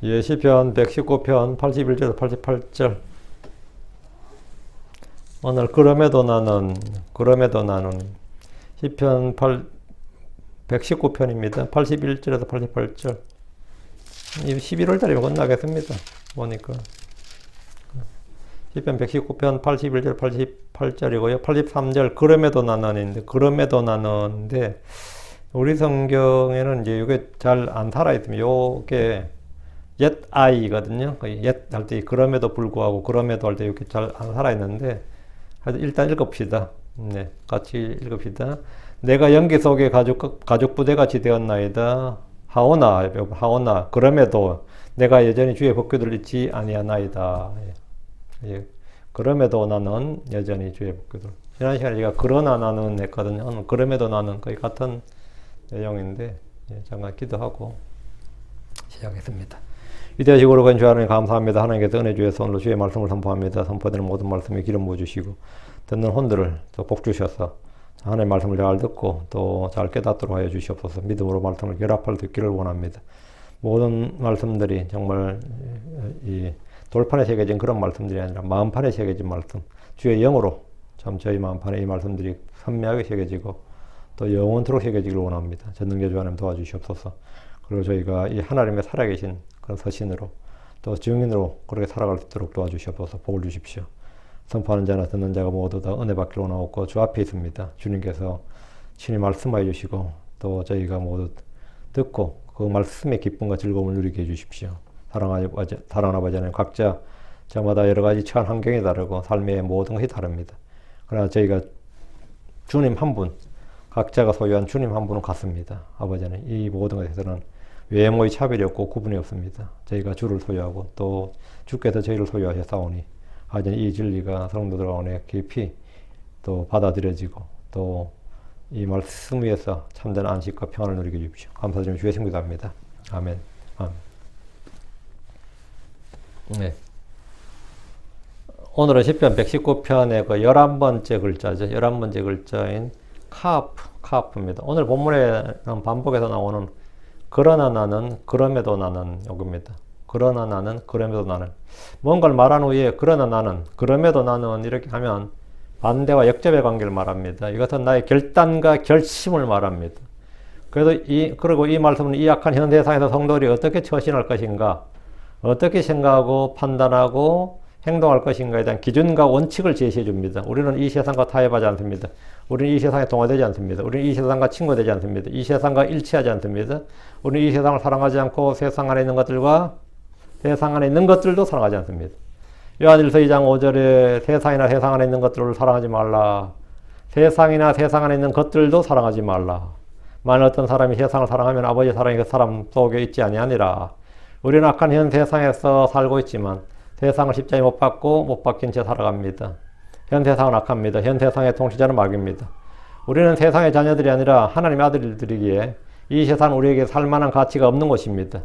예, 시편 119편 81절 88절. 오늘 그럼에도 나는 시편 119편입니다. 81절에서 88절. 11월 달이면 끝나겠습니다. 보니까. 시편 119편 81절 88절이고요. 83절 그럼에도 나는인데 우리 성경에는 이제 이게 잘 안 살아있으면 요게 yet I거든요. yet 할 때 그럼에도 불구하고 그럼에도 할 때 이렇게 잘 안 살아있는데 일단 읽읍시다. 네, 같이 읽읍시다. 내가 연기 속에 가죽 부대같이 되었나이다. 하오나 그럼에도 내가 여전히 주의 법궤를 잊지 아니하나이다. 예. 그럼에도 나는 여전히 주의 법궤를. 지난 시간에 제가 그러나 나는 했거든요. 그럼에도 나는 거의 같은 내용인데 잠깐 기도하고 시작했습니다. 위대하시고 거룩한 주 하나님 감사합니다. 하나님께서 은혜 주셔서 오늘 주의 말씀을 선포합니다. 선포되는 모든 말씀에 기름 부어주시고 듣는 혼들을 또 복 주셔서 하나님의 말씀을 잘 듣고 또 잘 깨닫도록 하여 주시옵소서. 믿음으로 말씀을 결합할 수 있기를 원합니다. 모든 말씀들이 정말 이 돌판에 새겨진 그런 말씀들이 아니라 마음판에 새겨진 말씀, 주의 영으로 참 저희 마음판에 이 말씀들이 선명하게 새겨지고 또 영원토록 새겨지기를 원합니다. 전능자주 하나님 도와주시옵소서. 그리고 저희가 이 하나님의 살아계신 그런 서신으로 또 증인으로 그렇게 살아갈 수 있도록 도와주시옵소서. 복을 주십시오. 선포하는 자나 듣는 자가 모두 다 은혜 받기를 원하옵고 주 앞에 있습니다. 주님께서 친히 말씀하여 주시고 또 저희가 모두 듣고 그 말씀의 기쁨과 즐거움을 누리게 해주십시오. 사랑하는 아버지 하나님, 각자 저마다 여러 가지 처한 환경이 다르고 삶의 모든 것이 다릅니다. 그러나 저희가 주님 한 분, 각자가 소유한 주님 한 분은 같습니다. 아버지 하나님, 이 모든 것에서는 외모의 차별이 없고 구분이 없습니다. 저희가 주를 소유하고 또 주께서 저희를 소유하셨사오니 하여튼 이 진리가 성도들 가운데 깊이 또 받아들여지고 또 이 말씀 위에서 참된 안식과 평안을 누리게 해주십시오. 감사드리며 주의 성도 기도합니다. 아멘. 아멘. 네. 오늘은 시편 119편의 그 11번째 글자죠. 11번째 글자인 카프입니다. 오늘 본문에는 반복해서 나오는 그러나 나는 그럼에도 나는 요겁니다. 그러나 나는 그럼에도 나는 뭔가를 말한 후에 그러나 나는 그럼에도 나는 이렇게 하면 반대와 역접의 관계를 말합니다. 이것은 나의 결단과 결심을 말합니다. 그리고 이 말씀은 이 악한 현 세상에서 성도들이 어떻게 처신할 것인가, 어떻게 생각하고 판단하고 행동할 것인가에 대한 기준과 원칙을 제시해 줍니다. 우리는 이 세상과 타협하지 않습니다. 우리는 이 세상에 동화되지 않습니다. 우리는 이 세상과 친구되지 않습니다. 이 세상과 일치하지 않습니다. 우리는 이 세상을 사랑하지 않고 세상 안에 있는 것들과 세상 안에 있는 것들도 사랑하지 않습니다. 요한일서 2장 5절에 세상이나 세상 안에 있는 것들을 사랑하지 말라. 세상이나 세상 안에 있는 것들도 사랑하지 말라. 만일 어떤 사람이 세상을 사랑하면 아버지의 사랑이 그 사람 속에 있지 아니하니라. 우리는 악한 현 세상에서 살고 있지만 세상을 십자가에 못 박힌 채 살아갑니다. 현 세상은 악합니다. 현 세상의 통치자는 마귀입니다. 우리는 세상의 자녀들이 아니라 하나님의 아들들이기에 이 세상은 우리에게 살만한 가치가 없는 것입니다.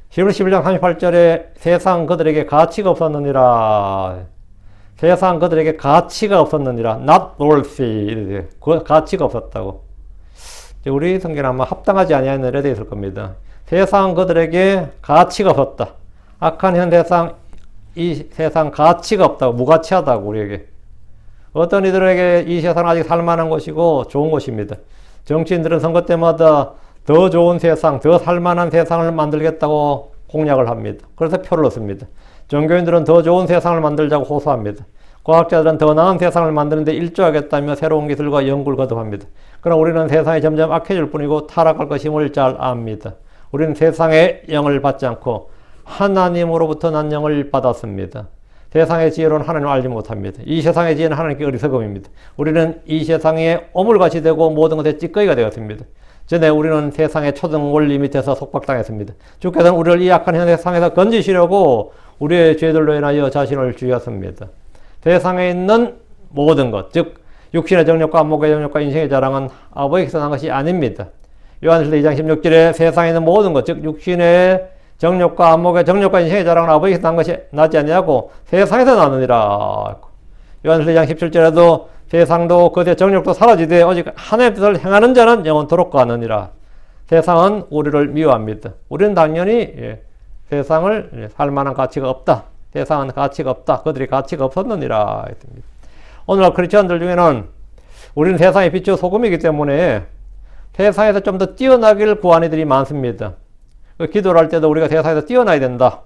히브리 11장 38절에 세상 그들에게 가치가 없었느니라. 세상 그들에게 가치가 없었느니라. Not worthy. 그 가치가 없었다고. 우리 성경은 아마 합당하지 아니하는 일에 있을 겁니다. 세상 그들에게 가치가 없었다. 악한 현 세상, 이 세상 가치가 없다고, 무가치하다고 우리에게. 어떤 이들에게 이 세상은 아직 살만한 것이고 좋은 것입니다. 정치인들은 선거 때마다 더 좋은 세상, 더 살만한 세상을 만들겠다고 공약을 합니다. 그래서 표를 얻습니다. 종교인들은 더 좋은 세상을 만들자고 호소합니다. 과학자들은 더 나은 세상을 만드는데 일조하겠다며 새로운 기술과 연구를 거듭합니다. 그러나 우리는 세상이 점점 악해질 뿐이고 타락할 것임을 잘 압니다. 우리는 세상의 영을 받지 않고 하나님으로부터 난 영을 받았습니다. 세상의 지혜로는 하나님을 알지 못합니다. 이 세상의 지혜는 하나님께 어리석음입니다. 우리는 이 세상에 오물같이 되고 모든 것에 찌꺼기가 되었습니다. 전에 우리는 세상의 초등 원리 밑에서 속박당했습니다. 주께서는 우리를 이 악한 현 세상에서 건지시려고 우리의 죄들로 인하여 자신을 주셨습니다. 세상에 있는 모든 것, 즉 육신의 정욕과 안목의 정욕과 인생의 자랑은 아버지께서 난 것이 아닙니다. 요한일서 2장 16절에 세상에 있는 모든 것, 즉 육신의 정욕과 안목의 정욕과 인생의 자랑은 아버지께서 난 것이 나지 아니하고 세상에서 나느니라. 요한일서 2장 17절에도 세상도 그의 정욕도 사라지되 오직 하나님의 뜻을 행하는 자는 영원토록 가느니라. 세상은 우리를 미워합니다. 우리는 당연히 세상을 살 만한 가치가 없다. 세상은 가치가 없다. 그들이 가치가 없었느니라. 오늘날 크리스천들 중에는 우리는 세상의 빛이요 소금이기 때문에 세상에서 좀 더 뛰어나기를 구하는 이들이 많습니다. 기도를 할 때도 우리가 세상에서 뛰어나야 된다.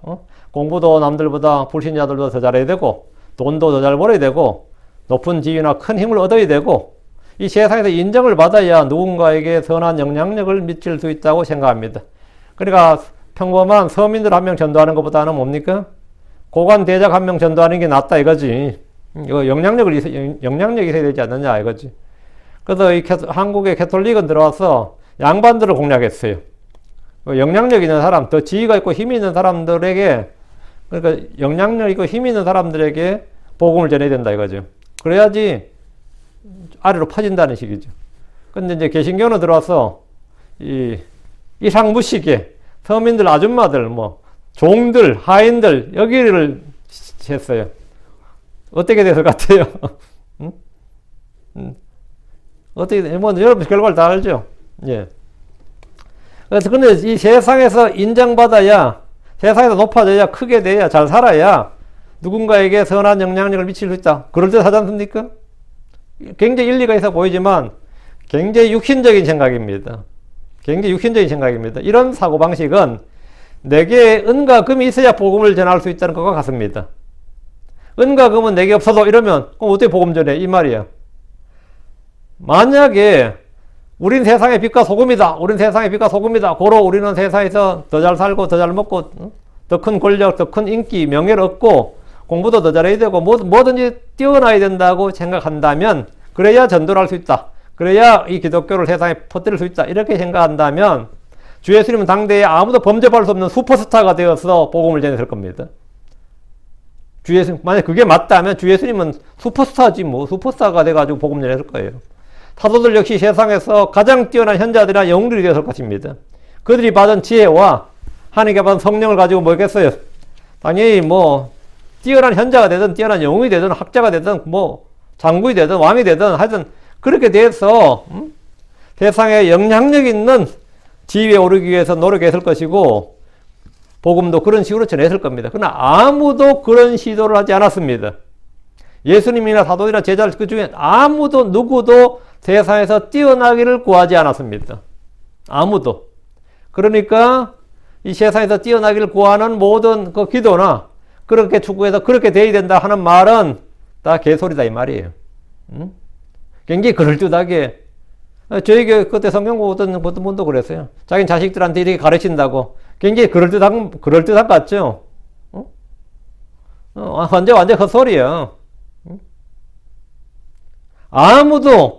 공부도 남들보다 불신자들도 더 잘해야 되고 돈도 더 잘 벌어야 되고 높은 지위나 큰 힘을 얻어야 되고 이 세상에서 인정을 받아야 누군가에게 선한 영향력을 미칠 수 있다고 생각합니다. 그러니까 평범한 서민들 한 명 전도하는 것보다는 뭡니까? 고관 대작 한 명 전도하는 게 낫다 이거지. 이거 영향력이 있어야 되지 않느냐 이거지. 그래서 이 한국의 캐톨릭은 들어와서 양반들을 공략했어요. 영향력 있는 사람, 더 지위가 있고 힘이 있는 사람들에게, 그러니까 영향력 있고 힘이 있는 사람들에게 복음을 전해야 된다 이거죠. 그래야지 아래로 퍼진다는 식이죠. 근데 이제 개신교는 들어와서 이 이상무식에 서민들, 아줌마들, 뭐 종들, 하인들 여기를 했어요. 어떻게 됐을 것 같아요? 어떻게, 뭐 여러분 결과를 다 알죠. 예. 그래서 근데 이 세상에서 인정받아야, 세상에서 높아져야, 크게 돼야, 잘 살아야 누군가에게 선한 영향력을 미칠 수 있다. 그럴 듯 하지 않습니까? 굉장히 일리가 있어 보이지만 굉장히 육신적인 생각입니다. 굉장히 육신적인 생각입니다. 이런 사고방식은 내게 은과 금이 있어야 복음을 전할 수 있다는 것과 같습니다. 은과 금은 내게 없어도 이러면 그럼 어떻게 복음 전해? 이 말이야. 만약에 우린 세상의 빛과 소금이다. 우린 세상의 빛과 소금이다. 고로 우리는 세상에서 더 잘 살고 더 잘 먹고 더 큰 권력, 더 큰 인기, 명예를 얻고 공부도 더 잘해야 되고 뭐든지 뛰어나야 된다고 생각한다면 그래야 전도를 할 수 있다. 그래야 이 기독교를 세상에 퍼뜨릴 수 있다. 이렇게 생각한다면 주 예수님은 당대에 아무도 범접할 수 없는 슈퍼스타가 되어서 복음을 전했을 겁니다. 주 예수님, 만약 그게 맞다면 주 예수님은 슈퍼스타지 뭐 슈퍼스타가 돼가지고 복음 전했을 거예요. 사도들 역시 세상에서 가장 뛰어난 현자들이나 영웅들이 되었을 것입니다. 그들이 받은 지혜와 하나님께 받은 성령을 가지고 뭐겠어요? 당연히 뭐 뛰어난 현자가 되든 뛰어난 영웅이 되든 학자가 되든 뭐 장군이 되든 왕이 되든 하여튼 그렇게 돼서 세상에 영향력 있는 지위에 오르기 위해서 노력했을 것이고 복음도 그런 식으로 전했을 겁니다. 그러나 아무도 그런 시도를 하지 않았습니다. 예수님이나 사도들이나 제자들 그 중에 아무도 누구도 세상에서 뛰어나기를 구하지 않았습니다. 아무도. 그러니까 이 세상에서 뛰어나기를 구하는 모든 그 기도나 그렇게 추구해서 그렇게 돼야 된다 하는 말은 다 개소리다 이 말이에요. 굉장히 그럴듯하게 저희 교회 그때 성경 보던 분도 그랬어요. 자기 자식들한테 이렇게 가르친다고 굉장히 그럴듯한 것 같죠? 완전 헛소리예요. 아무도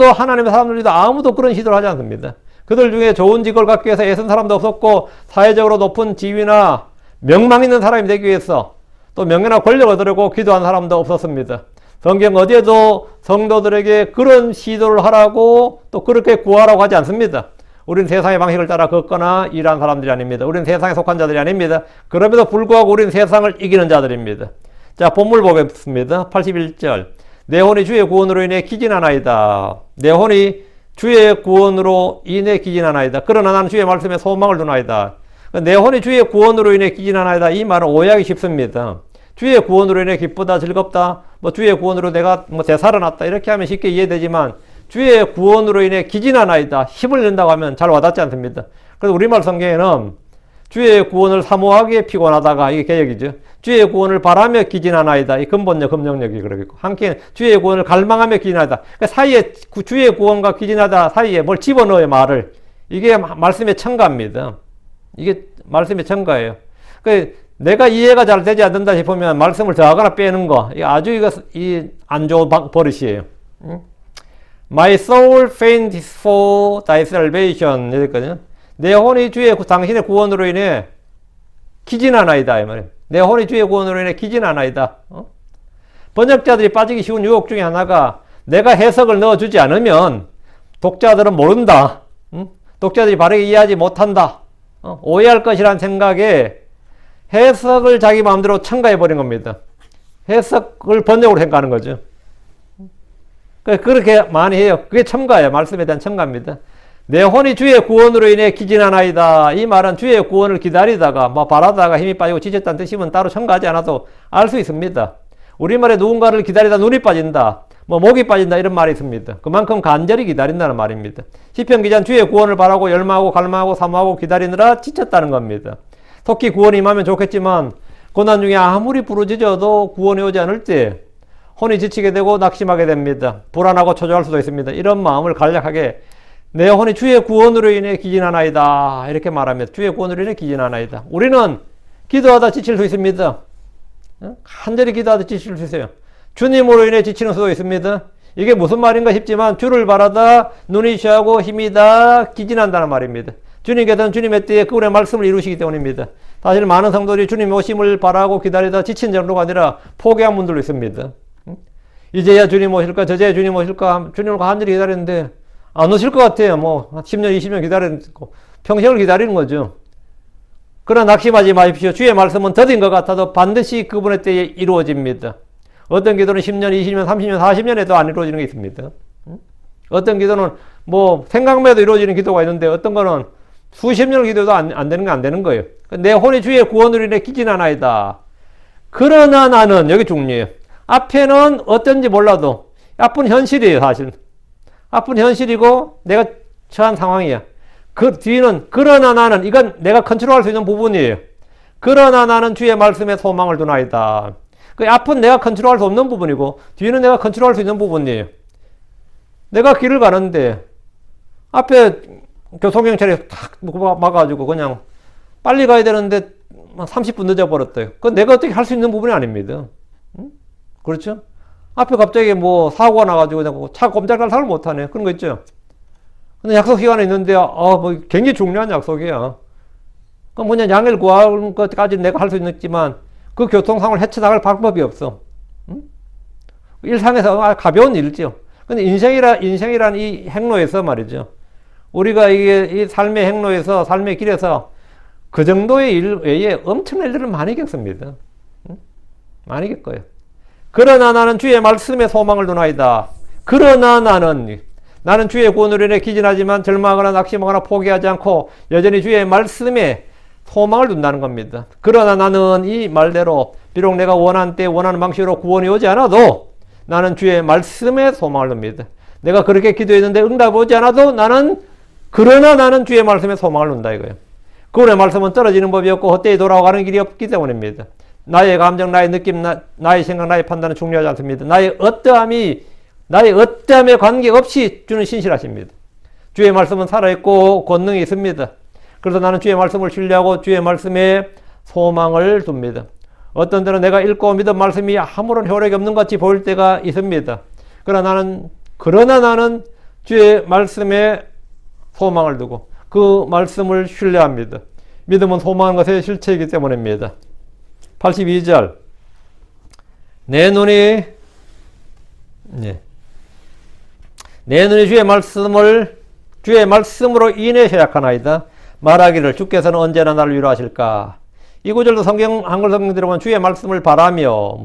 하나님의 사람들도 아무도 그런 시도를 하지 않습니다. 그들 중에 좋은 직업을 갖기 위해서 애쓴 사람도 없었고 사회적으로 높은 지위나 명망 있는 사람이 되기 위해서 또 명예나 권력을 얻으려고 기도한 사람도 없었습니다. 성경 어디에도 성도들에게 그런 시도를 하라고 또 그렇게 구하라고 하지 않습니다. 우리는 세상의 방식을 따라 걷거나 일하는 사람들이 아닙니다. 우리는 세상에 속한 자들이 아닙니다. 그럼에도 불구하고 우리는 세상을 이기는 자들입니다. 자, 본문 보겠습니다. 81절. 내 혼이 주의 구원으로 인해 기진하나이다. 내 혼이 주의 구원으로 인해 기진하나이다. 그러나 나는 주의 말씀에 소망을 두나이다. 내 혼이 주의 구원으로 인해 기진하나이다. 이 말은 오해하기 쉽습니다. 주의 구원으로 인해 기쁘다, 즐겁다, 뭐 주의 구원으로 내가 뭐 되살아났다 이렇게 하면 쉽게 이해되지만 주의 구원으로 인해 기진하나이다, 힘을 낸다고 하면 잘 와닿지 않습니다. 그래서 우리말 성경에는 주의 구원을 사모하기에 피곤하다가 이게 개역이죠. 주의 구원을 바라며 기진하나이다. 이 근본적 금정력이 그러겠고 한켠 주의 구원을 갈망하며 기진하다. 그러니까 사이에 주의 구원과 기진하다 사이에 뭘 집어넣어요 말을. 이게 말씀의 첨가입니다. 이게 말씀의 첨가예요. 그 내가 이해가 잘 되지 않는다 싶으면 말씀을 더하거나 빼는 거, 이게 아주 이 안 좋은 버릇이에요. My soul faints for thy salvation 이랬거든요. 내 혼이 당신의 구원으로 인해 기진하나이다 이 말이에요. 내 혼이 주의 구원으로 인해 기진하나이다. 번역자들이 빠지기 쉬운 유혹 중에 하나가 내가 해석을 넣어주지 않으면 독자들은 모른다. 독자들이 바르게 이해하지 못한다. 오해할 것이라는 생각에 해석을 자기 마음대로 첨가해버린 겁니다. 해석을 번역으로 생각하는 거죠. 그렇게 많이 해요. 그게 첨가예요. 말씀에 대한 첨가입니다. 내 혼이 주의 구원으로 인해 기진하나이다. 이 말은 주의 구원을 기다리다가 바라다가 힘이 빠지고 지쳤다는 뜻이면 따로 첨가하지 않아도 알 수 있습니다. 우리말에 누군가를 기다리다 눈이 빠진다, 목이 빠진다 이런 말이 있습니다. 그만큼 간절히 기다린다는 말입니다. 시편 기자는 주의 구원을 바라고 열망하고 갈망하고 사모하고 기다리느라 지쳤다는 겁니다. 속히 구원이 임하면 좋겠지만 고난 중에 아무리 부르짖어도 구원이 오지 않을 때 혼이 지치게 되고 낙심하게 됩니다. 불안하고 초조할 수도 있습니다. 이런 마음을 간략하게 내 혼이 주의 구원으로 인해 기진하나이다 이렇게 말합니다. 주의 구원으로 인해 기진하나이다. 우리는 기도하다 지칠 수 있습니다. 간절히 기도하다 지칠 수 있어요. 주님으로 인해 지치는 수도 있습니다. 이게 무슨 말인가 싶지만 주를 바라다 눈이 취하고 힘이 다 기진한다는 말입니다. 주님께서는 주님의 때에 그분의 말씀을 이루시기 때문입니다. 사실 많은 성도들이 주님의 오심을 바라고 기다리다 지친 정도가 아니라 포기한 분들도 있습니다. 이제야 주님 오실까 저제야 주님 오실까 주님을 간절히 기다리는데 안 오실 것 같아요. 10년 20년 기다리는 평생을 기다리는 거죠. 그러나 낙심하지 마십시오. 주의 말씀은 더딘 것 같아도 반드시 그분의 때에 이루어집니다. 어떤 기도는 10년, 20년, 30년, 40년에도 안 이루어지는 게 있습니다. 어떤 기도는 생각만 해도 이루어지는 기도가 있는데 어떤 거는 수십 년을 기도해도 안 되는 게 안 되는 거예요. 내 혼이 주의 구원으로 인해 기진하나이다. 그러나 나는, 여기 중요해요. 앞에는 어떤지 몰라도 앞은 현실이에요, 사실. 앞은 현실이고 내가 처한 상황이야. 그 뒤는 그러나 나는, 이건 내가 컨트롤할 수 있는 부분이에요. 그러나 나는 주의 말씀에 소망을 두나이다. 그 앞은 내가 컨트롤할 수 없는 부분이고 뒤는 내가 컨트롤할 수 있는 부분이에요. 내가 길을 가는데 앞에 교통경찰이 탁 막아가지고 그냥 빨리 가야 되는데 30분 늦어버렸대요. 그건 내가 어떻게 할 수 있는 부분이 아닙니다. 그렇죠? 앞에 갑자기 사고가 나가지고 그냥 차 꼼짝할 사람을 못하네. 그런 거 있죠? 근데 약속 시간에 있는데, 굉장히 중요한 약속이야. 그럼 그냥 양해를 구하는 것까지 내가 할 수 있지만, 그 교통 상황을 헤쳐나갈 방법이 없어. 일상에서 가벼운 일이죠. 근데 인생이란 이 행로에서 말이죠. 우리가 이 삶의 행로에서, 삶의 길에서 그 정도의 일 외에 엄청난 일들을 많이 겪습니다. 많이 겪어요. 그러나 나는 주의 말씀에 소망을 두나이다. 그러나 나는 주의 구원으로 인해 기진하지만 절망하거나 낙심하거나 포기하지 않고 여전히 주의 말씀에 소망을 둔다는 겁니다. 그러나 나는 이 말대로 비록 내가 원하는 때 원하는 방식으로 구원이 오지 않아도 나는 주의 말씀에 소망을 둡니다. 내가 그렇게 기도했는데 응답 오지 않아도 그러나 나는 주의 말씀에 소망을 둔다 이거예요. 그분의 말씀은 떨어지는 법이 없고 헛되이 돌아가는 길이 없기 때문입니다. 나의 감정, 나의 느낌, 나의 생각, 나의 판단은 중요하지 않습니다. 나의 어떠함에 관계없이 주는 신실하십니다. 주의 말씀은 살아있고 권능이 있습니다. 그래서 나는 주의 말씀을 신뢰하고 주의 말씀에 소망을 둡니다. 어떤 때는 내가 읽고 믿은 말씀이 아무런 효력이 없는 것 같이 보일 때가 있습니다. 그러나 나는 주의 말씀에 소망을 두고 그 말씀을 신뢰합니다. 믿음은 소망하는 것의 실체이기 때문입니다. 82절 내 눈이 주의 말씀으로 인해 해약하나이다. 말하기를 주께서는 언제나 나를 위로하실까. 이 구절도 한글 성경 들어보면 주의 말씀을 바라며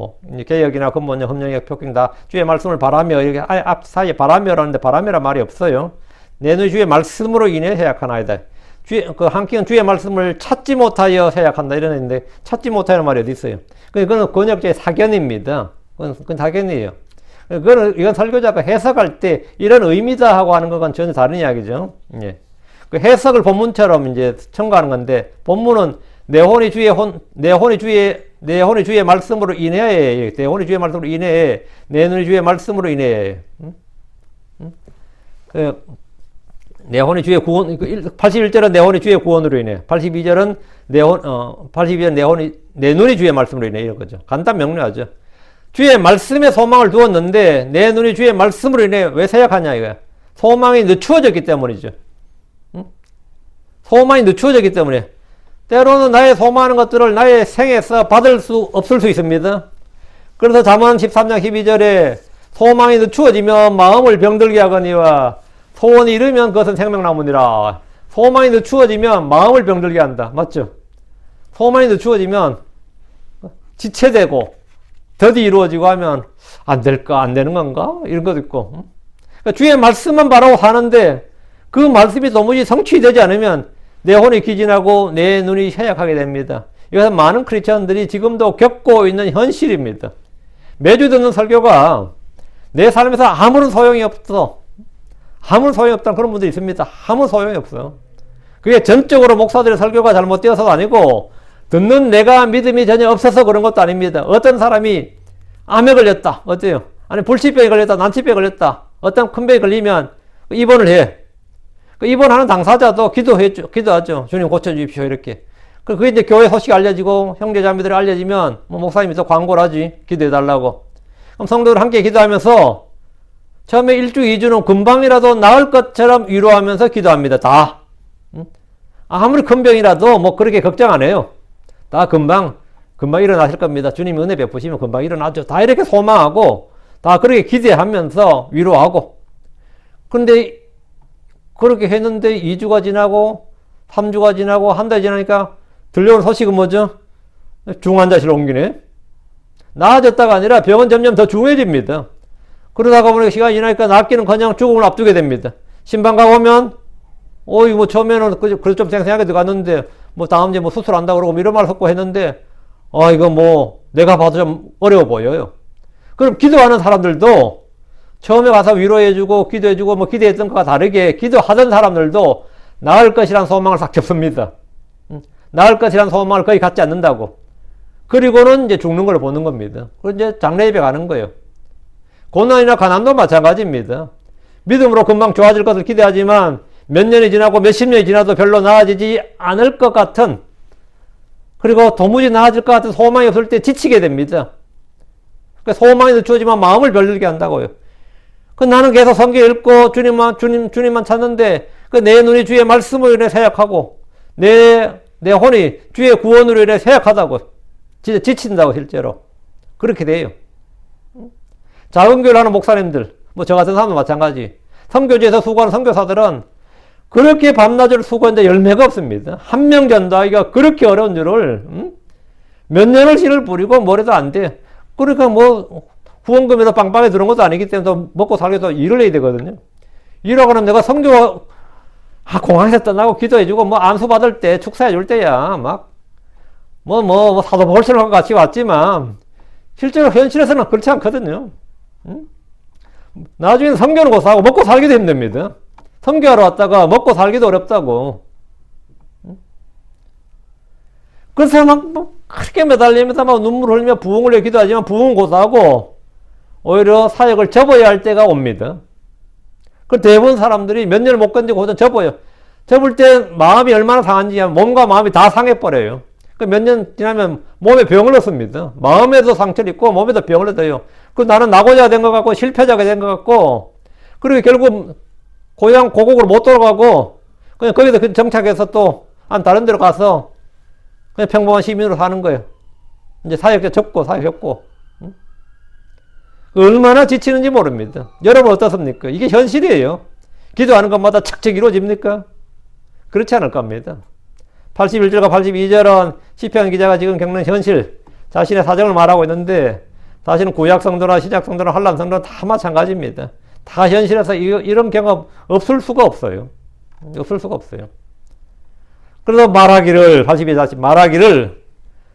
개역이나 근본역, 흠령역, 표경 다 주의 말씀을 바라며 이렇게 앞 사이에 바라며라는데 바라며란 말이 없어요. 내 눈이 주의 말씀으로 인해 해약하나이다. 한끼는 주의 말씀을 찾지 못하여 해약한다 이런 얘기인데 찾지 못하는 말이 어디 있어요? 그건 번역자의 사견입니다. 그건 사견이에요. 이건 설교자가 해석할 때 이런 의미다 하고 하는 것과는 전혀 다른 이야기죠. 예. 그 해석을 본문처럼 이제 첨가하는 건데 본문은 내 혼이 주의 말씀으로 인해 내 혼이 주의 말씀으로 인해 내 눈이 주의 말씀으로 인해 내 혼이 주의 구원 81절은 내 혼이 주의 구원으로 인해 82절은 내 눈이 주의 말씀으로 인해 이런 거죠. 간단 명료하죠. 주의 말씀에 소망을 두었는데 내 눈이 주의 말씀으로 인해 왜 세약하냐 이거야. 소망이 늦추어졌기 때문이죠. 소망이 늦추어졌기 때문에 때로는 나의 소망하는 것들을 나의 생에서 받을 수 없을 수 있습니다. 그래서 잠언 13장 12절에 소망이 늦추어지면 마음을 병들게 하거니와 소원이 이르면 그것은 생명나무니라. 소망이 늦추어지면 마음을 병들게 한다. 맞죠? 소망이 늦추어지면 지체되고 더디 이루어지고 하면 안 될까? 안 되는 건가? 이런 것도 있고. 그러니까 주의 말씀만 바라고 사는데 그 말씀이 도무지 성취되지 않으면 내 혼이 기진하고 내 눈이 쇠약하게 됩니다. 이것은 많은 크리스천들이 지금도 겪고 있는 현실입니다. 매주 듣는 설교가 내 삶에서 아무런 소용이 없어. 아무 소용이 없다는 그런 분들이 있습니다. 아무 소용이 없어요. 그게 전적으로 목사들의 설교가 잘못되어서도 아니고 듣는 내가 믿음이 전혀 없어서 그런 것도 아닙니다. 어떤 사람이 암에 걸렸다. 어때요? 아니 불치병에 걸렸다. 난치병에 걸렸다. 어떤 큰 병에 걸리면 입원을 해. 그 입원하는 당사자도 기도하죠. 주님 고쳐주십시오. 이렇게. 그게 이제 교회 소식이 알려지고 형제자매들이 알려지면 뭐 목사님이 또 광고를 하지. 기도해달라고. 그럼 성도들 함께 기도하면서 처음에 1주, 2주는 금방이라도 나을 것처럼 위로하면서 기도합니다. 다. 아무리 큰 병이라도 뭐 그렇게 걱정 안 해요. 다 금방 일어나실 겁니다. 주님이 은혜 베푸시면 금방 일어나죠. 다 이렇게 소망하고 다 그렇게 기대하면서 위로하고. 그런데 그렇게 했는데 2주가 지나고 3주가 지나고 한 달 지나니까 들려오는 소식은 뭐죠? 중환자실로 옮기네. 나아졌다가 아니라 병은 점점 더 중해집니다. 그러다가 보니까 시간이 지나니까 낫기는커녕 죽음을 앞두게 됩니다. 신방 가보면 이거 뭐 처음에는 그래도 좀 생생하게 들어갔는데 뭐 다음 주에 뭐 수술한다고 그러고 이런 말 섞고 했는데 이거 뭐 내가 봐도 좀 어려워 보여요. 그럼 기도하는 사람들도 처음에 가서 위로해주고 기도해주고 뭐 기대했던 것과 다르게 기도하던 사람들도 나을 것이란 소망을 싹 접습니다. 나을 것이란 소망을 거의 갖지 않는다고. 그리고는 이제 죽는 걸 보는 겁니다. 그리고 이제 장례 예배 가는 거예요. 고난이나 가난도 마찬가지입니다. 믿음으로 금방 좋아질 것을 기대하지만 몇 년이 지나고 몇십 년이 지나도 별로 나아지지 않을 것 같은, 그리고 도무지 나아질 것 같은 소망이 없을 때 지치게 됩니다. 그러니까 소망이 늦춰지만 마음을 별들게 한다고요. 나는 계속 성경 읽고 주님만 찾는데 내 눈이 주의 말씀으로 인해 쇠약하고 내 혼이 주의 구원으로 인해 쇠약하다고. 진짜 지친다고 실제로. 그렇게 돼요. 작은 교회를 하는 목사님들, 뭐 저 같은 사람도 마찬가지. 선교지에서 수고하는 선교사들은 그렇게 밤낮을 수고했는데 열매가 없습니다. 한 명 전도하기가 그렇게 어려운 줄을 몇 년을 씨를 뿌리고 뭐래도 안 돼. 그러니까 뭐 후원금에도 빵빵히 들어온 것도 아니기 때문에 먹고 살기 위해서 일을 해야 되거든요. 일하고 나면 내가 선교 공항에서 떠나고 기도해주고 뭐 안수 받을 때 축사해줄 때야 막 뭐 사도 벌처럼 같이 왔지만 실제로 현실에서는 그렇지 않거든요. 나중에는 선교는 고사하고 먹고 살기도 힘듭니다. 선교하러 왔다가 먹고 살기도 어렵다고. 그래서 막 그렇게 매달리면서 막 눈물 흘리며 부흥을 해 기도하지만 부흥은 고사하고 오히려 사역을 접어야 할 때가 옵니다. 그 대부분 사람들이 몇 년을 못 견디고 고전 접어요. 접을 때 마음이 얼마나 상한지 몸과 마음이 다 상해버려요. 몇 년 지나면 몸에 병을 얻습니다. 마음에도 상처를 입고 몸에도 병을 얻어요. 나는 낙오자가 된 것 같고 실패자가 된 것 같고, 그리고 결국 고향 고국으로 못 돌아가고 그냥 거기서 정착해서 또 다른 데로 가서 그냥 평범한 시민으로 사는 거예요. 이제 사역자 접고 사역했고. 얼마나 지치는지 모릅니다. 여러분 어떻습니까? 이게 현실이에요. 기도하는 것마다 착착 이루어집니까? 그렇지 않을 겁니다. 81절과 82절은 시편 기자가 지금 겪는 현실, 자신의 사정을 말하고 있는데 사실은 구약 성도나 신약 성도나 한람 성도는 다 마찬가지입니다. 다 현실에서 이런 경험 없을 수가 없어요. 없을 수가 없어요. 그래서 말하기를, 82절 말하기를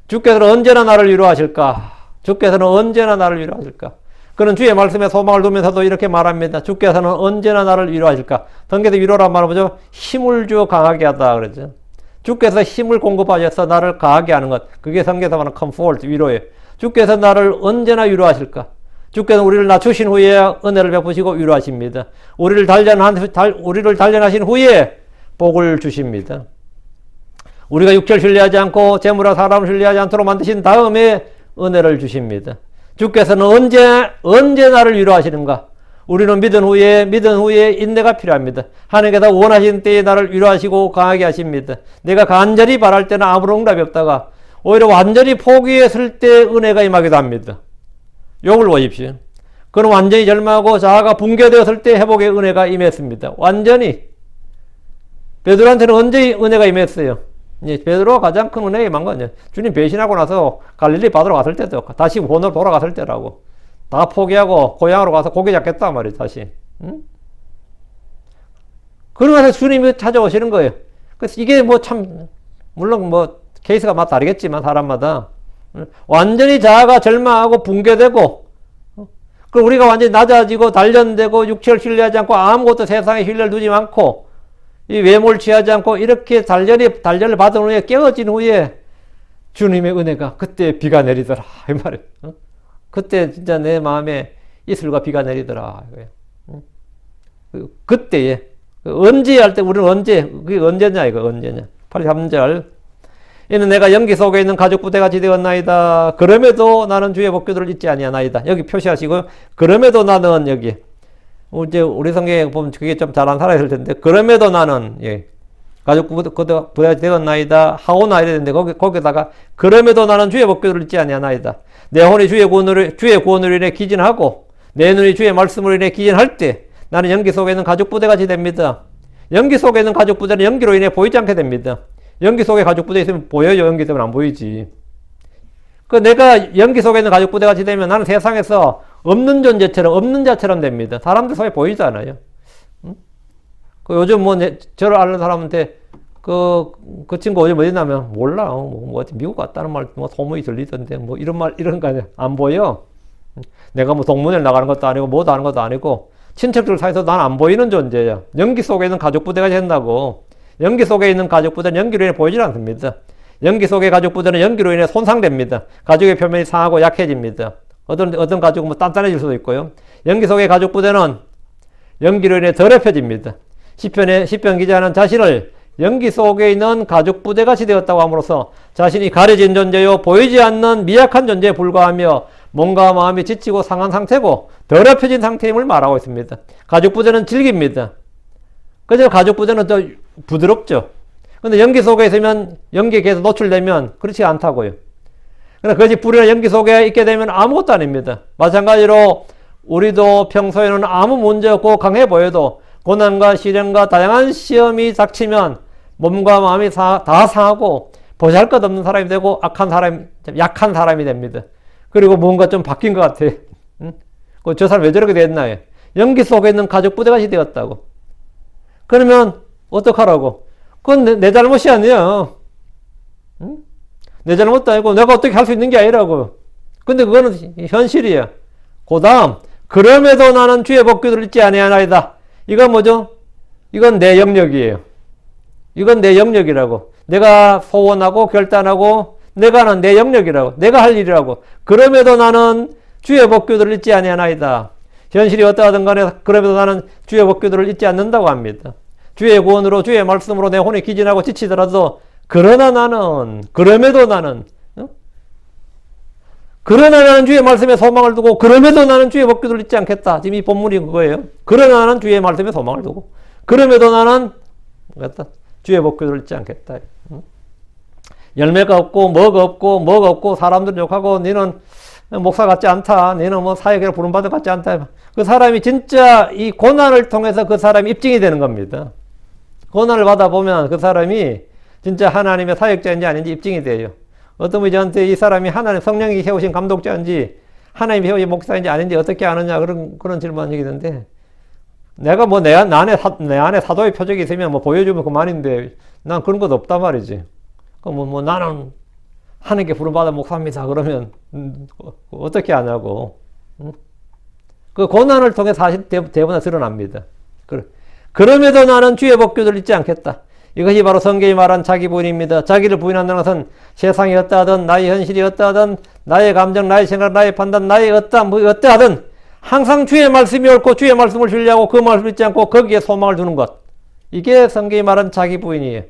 주께서는 언제나 나를 위로하실까? 주께서는 언제나 나를 위로하실까? 그는 주의 말씀에 소망을 두면서도 이렇게 말합니다. 주께서는 언제나 나를 위로하실까? 성경에서 위로란 말은 뭐죠? 힘을 주어 강하게 하다 그러죠. 주께서 힘을 공급하셔서 나를 강하게 하는 것. 그게 성경에서 말하는 comfort, 위로예요. 주께서 나를 언제나 위로하실까? 주께서 우리를 낮추신 후에 은혜를 베푸시고 위로하십니다. 우리를 단련하신 후에 복을 주십니다. 우리가 육체를 신뢰하지 않고 재물과 사람을 신뢰하지 않도록 만드신 다음에 은혜를 주십니다. 주께서는 언제 나를 위로하시는가? 우리는 믿은 후에 인내가 필요합니다. 하나님께서 원하시는 때에 나를 위로하시고 강하게 하십니다. 내가 간절히 바랄 때는 아무런 응답이 없다가 오히려 완전히 포기했을 때 은혜가 임하기도 합니다. 욕을 보십시오. 그는 완전히 절망하고 자아가 붕괴되었을 때 회복의 은혜가 임했습니다. 완전히. 베드로한테는 언제 은혜가 임했어요? 베드로가 가장 큰 은혜가 임한 건 주님 배신하고 나서 갈릴리 바다로 갔을 때도 다시 본으로 돌아갔을 때라고. 다 포기하고 고향으로 가서 고기 잡겠다 말이에요. 다시. 응? 그러면서 주님이 찾아오시는 거예요. 그래서 이게 뭐 참, 물론 뭐 케이스가 막 다르겠지만 사람마다 완전히 자아가 절망하고 붕괴되고, 그 우리가 완전히 낮아지고 단련되고 육체를 신뢰하지 않고 아무것도 세상에 신뢰를 두지 않고 이 외모를 취하지 않고 이렇게 단련을 받은 후에 깨어진 후에 주님의 은혜가 그때 비가 내리더라 이 말이에요. 그때 진짜 내 마음에 이슬과 비가 내리더라 이거예요. 그때에 언제 할 때 우리는 언제, 그게 언제냐 이거 언제냐. 83절, 이는 내가 연기 속에 있는 가죽 부대같이 되었나이다. 그럼에도 나는 주의 법궤도를 잊지 아니하나이다. 여기 표시하시고, 그럼에도 나는 여기 이제 우리 성경에 보면 그게 좀 잘안 살아있을 텐데, 그럼에도 나는 가죽 부대같이 되었나이다 하오나 이래야 되는데, 거기다가 그럼에도 나는 주의 법궤도를 잊지 아니하나이다. 내 혼이 주의 구원으로 인해 기진하고 내 눈이 주의 말씀으로 인해 기진할 때 나는 연기 속에 있는 가죽 부대같이 됩니다. 연기 속에 있는 가죽 부대는 연기로 인해 보이지 않게 됩니다. 연기 속에 가죽 부대 있으면 보여요. 연기 때문에 안 보이지. 그 내가 연기 속에 있는 가죽 부대같이 되면 나는 세상에서 없는 존재처럼, 없는 자처럼 됩니다. 사람들 사이에 보이지 않아요. 그 요즘 뭐 저를 아는 사람한테 그 친구 어디 어디냐면 몰라. 뭐 미국 갔다는 말 뭐 소문이 들리던데 뭐 이런 거 아니야. 안 보여. 내가 뭐 동문회를 나가는 것도 아니고 뭐도 하는 것도 아니고 친척들 사이에서 난 안 보이는 존재야. 연기 속에 있는 가죽 부대가 된다고. 연기 속에 있는 가죽 부대는 연기로 인해 보이질 않습니다. 연기 속의 가죽 부대는 연기로 인해 손상됩니다. 가죽의 표면이 상하고 약해집니다. 어떤 가죽은 뭐 단단해질 수도 있고요. 연기 속의 가죽 부대는 연기로 인해 더럽혀집니다. 시편 기자는 자신을 연기 속에 있는 가죽 부대같이 되었다고 함으로써 자신이 가려진 존재요 보이지 않는 미약한 존재에 불과하며 몸과 마음이 지치고 상한 상태고 더럽혀진 상태임을 말하고 있습니다. 가죽 부대는 질깁니다. 그저 가죽 부대는 더 부드럽죠. 근데 연기 속에 있으면 연기에 계속 노출되면 그렇지 않다고요. 그러나 그것이 불이나 연기 속에 있게 되면 아무것도 아닙니다. 마찬가지로 우리도 평소에는 아무 문제 없고 강해 보여도 고난과 시련과 다양한 시험이 닥치면 몸과 마음이 다 상하고 보잘것없는 사람이 되고 약한 사람이 됩니다. 그리고 뭔가 좀 바뀐 것 같아. 응? 저 사람 왜 저렇게 됐나요? 연기 속에 있는 가죽 부대같이 되었다고. 그러면 어떡하라고? 그건 내 잘못이 아니야. 응? 내 잘못도 아니고 내가 어떻게 할 수 있는 게 아니라고. 근데 그거는 현실이야. 그 다음, 그럼에도 나는 주의 법궤도를 잊지 아니하나이다. 이건 뭐죠? 이건 내 영역이에요. 이건 내 영역이라고. 내가 소원하고 결단하고 내가 하는 내 영역이라고. 내가 할 일이라고. 그럼에도 나는 주의 법궤도를 잊지 아니하나이다. 현실이 어떠하든 간에 그럼에도 나는 주의 법궤도를 잊지 않는다고 합니다. 주의 구원으로 주의 말씀으로 내 혼이 기진하고 지치더라도 그러나 나는 그러나 나는 주의 말씀에 소망을 두고 그럼에도 나는 주의 법궤도를 잊지 않겠다. 지금 이 본문이 그거예요. 그러나 나는 주의 말씀에 소망을 두고 그럼에도 나는 주의 법궤도를 잊지 않겠다. 열매가 없고 뭐가 없고 사람들 욕하고 너는 목사 같지 않다. 너는 뭐 사역에 부름받은 것 같지 않다. 그 사람이 진짜 이 고난을 통해서 그 사람이 입증이 되는 겁니다. 고난을 받아보면 그 사람이 진짜 하나님의 사역자인지 아닌지 입증이 돼요. 어떤 분이 저한테 이 사람이 하나님 성령이 세우신 감독자인지 하나님이 세우신 목사인지 아닌지 어떻게 아느냐 그런 질문이 있는데 내가 뭐 내 안에 사도의 표적이 있으면 뭐 보여주면 그만인데 난 그런 것도 없단 말이지. 뭐 나는 하나님께 부름받은 목사입니다. 그러면 어떻게 하냐고. 그 고난을 통해 사실 대부분 드러납니다. 그럼에도 나는 주의 법궤도를 잊지 않겠다. 이것이 바로 성경이 말한 자기 부인입니다. 자기를 부인한다는 것은 세상이 어떠하든 나의 현실이 어떠하든 나의 감정, 나의 생각, 나의 판단, 나의 어떠하든 항상 주의 말씀이 옳고 주의 말씀을 신뢰하고 그 말씀을 잊지 않고 거기에 소망을 두는 것. 이게 성경이 말한 자기 부인이에요.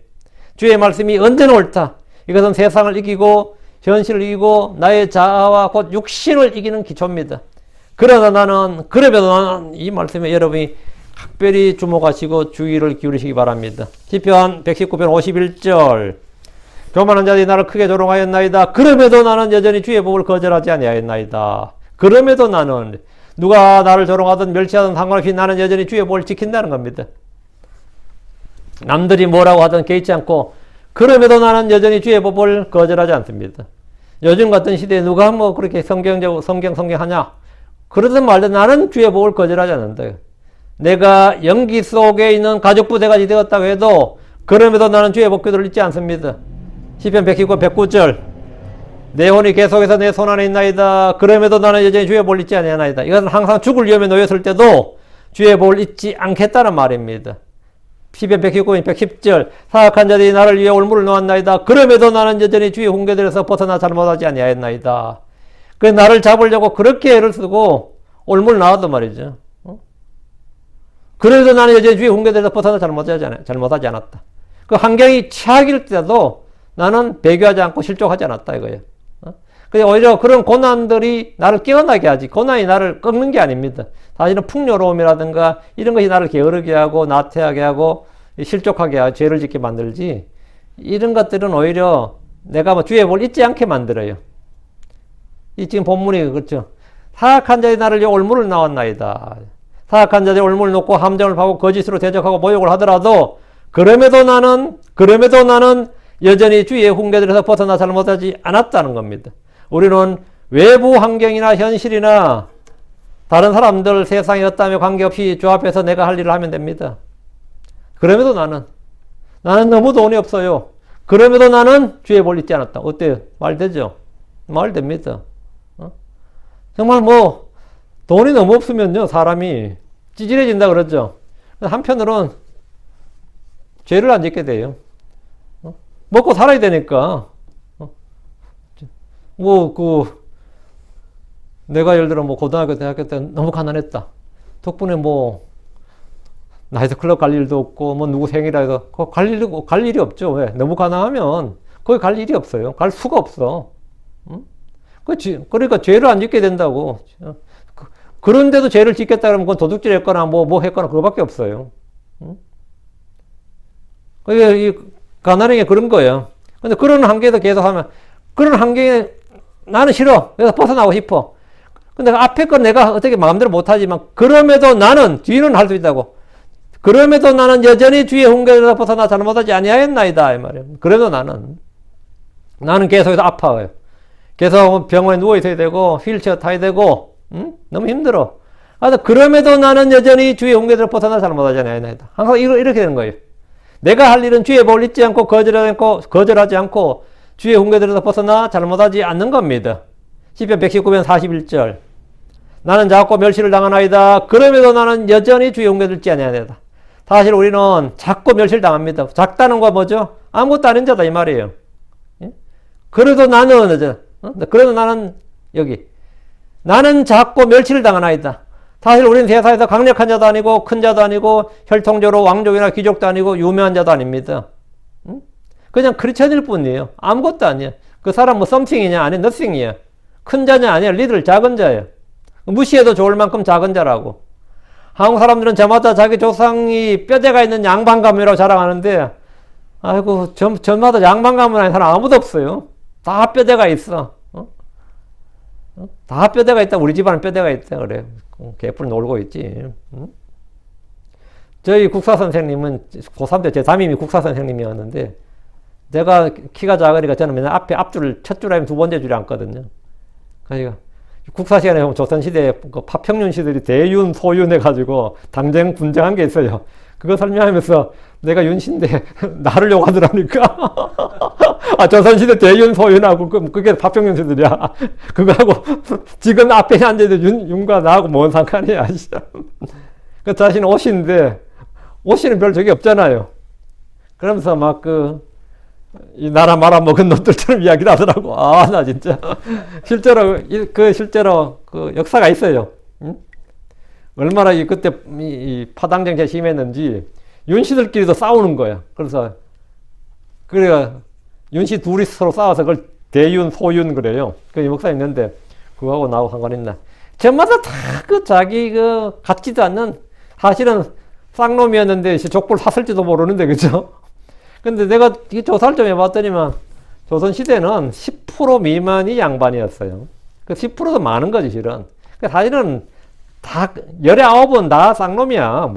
주의 말씀이 언제나 옳다. 이것은 세상을 이기고 현실을 이기고 나의 자아와 곧 육신을 이기는 기초입니다. 그러나 그럼에도 나는 이 말씀에 여러분이 각별히 주목하시고 주의를 기울이시기 바랍니다. 시편 119편 51절 교만한 자들이 나를 크게 조롱하였나이다. 그럼에도 나는 여전히 주의 법을 거절하지 아니하였나이다. 그럼에도 나는 누가 나를 조롱하든 멸시하든 상관없이 나는 여전히 주의 법을 지킨다는 겁니다. 남들이 뭐라고 하든 개의치 않고 그럼에도 나는 여전히 주의 법을 거절하지 않습니다. 요즘 같은 시대에 누가 뭐 그렇게 성경 하냐? 그러든 말든 나는 주의 법을 거절하지 않는다. 내가 연기 속에 있는 가족부대가 되었다고 해도 그럼에도 나는 주의 복기도를 잊지 않습니다. 시편 119, 109절 내 혼이 계속해서 내 손 안에 있나이다. 그럼에도 나는 여전히 주의 복을 잊지 아니하나이다. 이것은 항상 죽을 위험에 놓였을 때도 주의 복을 잊지 않겠다는 말입니다. 시편 119, 110절 사악한 자들이 나를 위해 올무를 놓았나이다. 그럼에도 나는 여전히 주의 훈계들에서 벗어나 잘못하지 아니하였나이다. 그 나를 잡으려고 그렇게 애를 쓰고 올무를 놓았단 말이죠. 그래도 나는 여전히 주의 훈계들에서 벗어나 잘못하지 않았다. 그 환경이 최악일 때도 나는 배교하지 않고 실족하지 않았다 이거예요. 그래서 오히려 그런 고난들이 나를 깨어나게 하지, 고난이 나를 꺾는 게 아닙니다. 사실은 풍요로움이라든가 이런 것이 나를 게으르게 하고 나태하게 하고 실족하게 하고 죄를 짓게 만들지, 이런 것들은 오히려 내가 뭐 주의 복을 잊지 않게 만들어요. 이 지금 본문이 그렇죠. 사악한 자의 나를 위해 올무를 놓았나이다. 사악한 자들이 올무를 놓고 함정을 파고 거짓으로 대적하고 모욕을 하더라도 그럼에도 나는 여전히 주의 훈계들에서 벗어나 잘못하지 않았다는 겁니다. 우리는 외부 환경이나 현실이나 다른 사람들 세상에 어떠함에 관계없이 주 앞에서 내가 할 일을 하면 됩니다. 그럼에도 나는 너무 돈이 없어요. 그럼에도 나는 주의 복을 잊지 않았다. 어때요? 말 되죠? 말 됩니다. 정말 뭐 돈이 너무 없으면요 사람이 찌질해진다 그러죠. 한편으로는 죄를 안 짓게 돼요. 먹고 살아야 되니까. 내가 예를 들어 고등학교, 대학교 때 너무 가난했다. 덕분에 나이트클럽 갈 일도 없고, 누구 생일이라 해서, 갈 일이 없죠. 왜? 너무 가난하면, 거기 갈 일이 없어요. 갈 수가 없어. 그러니까 죄를 안 짓게 된다고. 그런데도 죄를 짓겠다 그러면 그건 도둑질 했거나 뭐 했거나 그거밖에 없어요. 이 가난한 게 그런 거예요. 근데 그런 환경에서 계속 하면, 그런 환경에 나는 싫어. 그래서 벗어나고 싶어. 근데 앞에 건 내가 어떻게 마음대로 못하지만, 그럼에도 나는, 뒤는 할 수 있다고. 그럼에도 나는 여전히 주의 훈계에서 벗어나 잘못하지 아니하였나이다. 이 말이에요. 그래도 나는 계속해서 아파요. 계속 병원에 누워 있어야 되고, 휠체어 타야 되고, 너무 힘들어. 그럼에도 나는 여전히 주의 훈계에서 벗어나 잘못하지 아니하였나이다. 항상 이렇게 되는 거예요. 내가 할 일은 주의 복을 잊지 않고 거절하지 않고 주의 훈계들에서 벗어나 잘못하지 않는 겁니다. 시편 119편 41절 나는 작고 멸시를 당하나이다. 그럼에도 나는 여전히 주의 훈계를 잊지 아니하나이다. 사실 우리는 작고 멸시를 당합니다. 작다는 거 뭐죠? 아무것도 아닌 자다 이 말이에요. 그래도 나는 여기 나는 작고 멸시를 당하나이다. 사실 우리는 세상에서 강력한 자도 아니고 큰 자도 아니고 혈통적으로 왕족이나 귀족도 아니고 유명한 자도 아닙니다. 그냥 크리스천일 뿐이에요. 아무것도 아니야. 그 사람 something이냐 아니 nothing이야. 큰 자냐 아니야. 리들 작은 자야. 무시해도 좋을 만큼 작은 자라고. 한국 사람들은 저마다 자기 조상이 뼈대가 있는 양반가문이라고 자랑하는데 아이고 저마다 양반가문 아닌 사람 아무도 없어요. 다 뼈대가 있어. 다 뼈대가 있다. 우리 집안은 뼈대가 있다. 그래. 개뿔 놀고 있지. 저희 국사 선생님은 고3 때 제 담임이 국사 선생님이었는데 제가 키가 작으니까 저는 맨날 앞에 앞줄을 첫 줄 아니면 두 번째 줄에 앉거든요. 그러니까 국사 시간에 보면 조선시대 그 파평윤 시들이 대윤, 소윤 해가지고 당쟁, 분쟁한 게 있어요. 그거 설명하면서 내가 윤씨인데 나를 욕하더라니까. 조선시대 대윤, 소윤하고 그게 파평윤 시들이야. 그거하고 지금 앞에 앉아있는 윤과 나하고 뭔 상관이야. 그 자신 옷인데 옷이는 별 적이 없잖아요. 그러면서 이 나라 말아먹은 놈들처럼 이야기를 하더라고. 나 진짜. 실제로 그 역사가 있어요. 응? 얼마나 그때 이 파당쟁제 심했는지 윤씨들끼리도 싸우는 거야. 그래가 윤씨 둘이 서로 싸워서 그걸 대윤, 소윤 그래요. 그 역사 있는데 그거하고 나하고 상관있나. 저마다 다 자기 같지도 않는 사실은 쌍놈이었는데 족보를 샀을지도 모르는데 그죠? 근데 내가 조사를 좀 해봤더니만 조선시대는 10% 미만이 양반이었어요. 그 10%도 많은 거지, 실은. 사실은 다, 19은 다 쌍놈이야.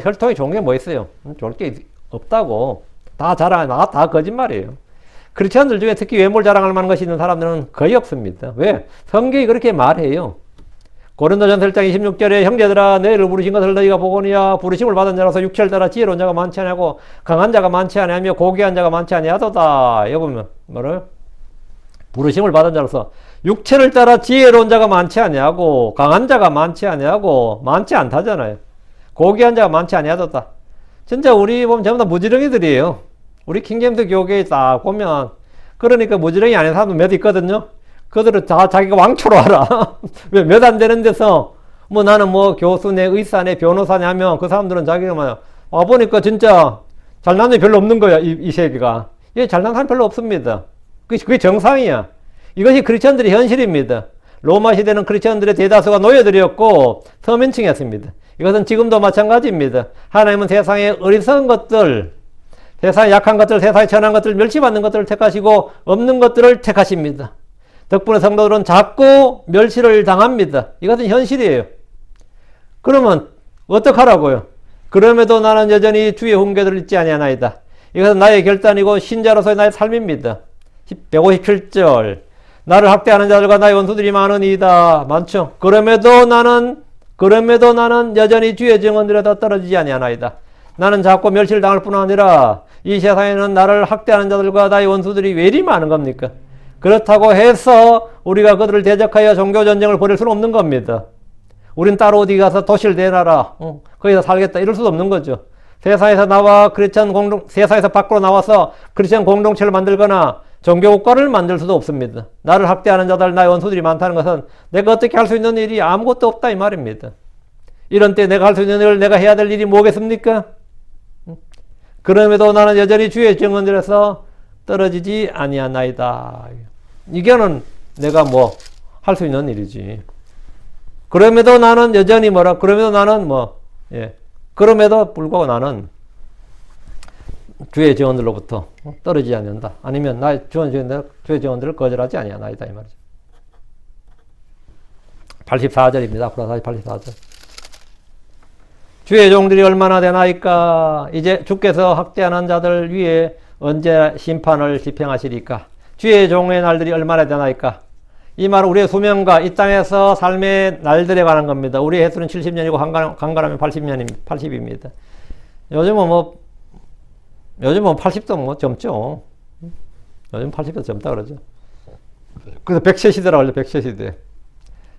혈통이 좋은 게 뭐 있어요? 좋을 게 없다고. 다 거짓말이에요. 크리스천들 중에 특히 외모를 자랑할 만한 것이 있는 사람들은 거의 없습니다. 왜? 성경이 그렇게 말해요. 고린도전서 1장 26절에 형제들아 너희를 부르신 것을 너희가 보거니와 부르심을 받은 자라서 육체를 따라 지혜로운 자가 많지 아니하고 강한 자가 많지 아니하며 고귀한 자가 많지 아니하도다. 여기 보면 뭐를? 부르심을 받은 자로서 육체를 따라 지혜로운 자가 많지 아니하고 강한 자가 많지 아니하고 많지 않다잖아요. 고귀한 자가 많지 아니하도다. 진짜 우리 보면 전부 다 무지렁이들이에요. 우리 킹제임스 교계에 딱 보면 그러니까 무지렁이 아닌 사람도 몇 있거든요. 그들은 다 자기가 왕초로 알아. 왜 몇 안 되는 데서 뭐 나는 뭐 교수네 의사네 변호사네 하면 그 사람들은 자기가 막 보니까 진짜 잘난 애 별로 없는 거야. 이 세계가. 예, 잘난 사람 별로 없습니다. 그게 정상이야. 이것이 크리스천들의 현실입니다. 로마 시대는 크리스천들의 대다수가 노예들이었고 서민층이었습니다. 이것은 지금도 마찬가지입니다. 하나님은 세상의 어리석은 것들, 세상의 약한 것들, 세상의 천한 것들, 멸시받는 것들을 택하시고 없는 것들을 택하십니다. 덕분에 성도들은 자꾸 멸시를 당합니다. 이것은 현실이에요. 그러면 어떡하라고요? 그럼에도 나는 여전히 주의 훈계들을 잊지 아니하나이다. 이것은 나의 결단이고 신자로서의 나의 삶입니다. 157절 나를 학대하는 자들과 나의 원수들이 많으니이다. 많죠. 그럼에도 나는 여전히 주의 증언들에 더 떨어지지 아니하나이다. 나는 자꾸 멸시를 당할 뿐 아니라 이 세상에는 나를 학대하는 자들과 나의 원수들이 왜 이리 많은 겁니까? 그렇다고 해서 우리가 그들을 대적하여 종교전쟁을 벌일 수는 없는 겁니다. 우린 따로 어디 가서 도시를 내놔라. 거기서 살겠다. 이럴 수도 없는 거죠. 세상에서 세상에서 밖으로 나와서 크리스천 공동체를 만들거나 종교국가를 만들 수도 없습니다. 나를 학대하는 자들, 나의 원수들이 많다는 것은 내가 어떻게 할 수 있는 일이 아무것도 없다 이 말입니다. 이런 때 내가 할 수 있는 일을 내가 해야 될 일이 뭐겠습니까? 그럼에도 나는 여전히 주의 증언들에서 떨어지지 아니하나이다. 이게는 내가 뭐 할 수 있는 일이지. 그럼에도 나는 여전히 그럼에도 나는 그럼에도 불구하고 나는 주의 증언들로부터 떨어지지 않는다. 아니면 나의 주의 증언들을 거절하지 아니하나이다. 이 말이죠. 84절입니다. 앞으로 다시 84절. 주의 종들이 얼마나 되나이까? 이제 주께서 학대하는 자들 위에 언제 심판을 집행하시리까? 주의 종의 날들이 얼마나 되나이까? 이 말은 우리의 수명과 이 땅에서 삶의 날들에 관한 겁니다. 우리의 횟수는 70년이고 강간하면 80입니다. 요즘은 80도 젊죠. 요즘 80도 젊다 그러죠. 그래서 100세 시대라고 하죠. 100세 시대.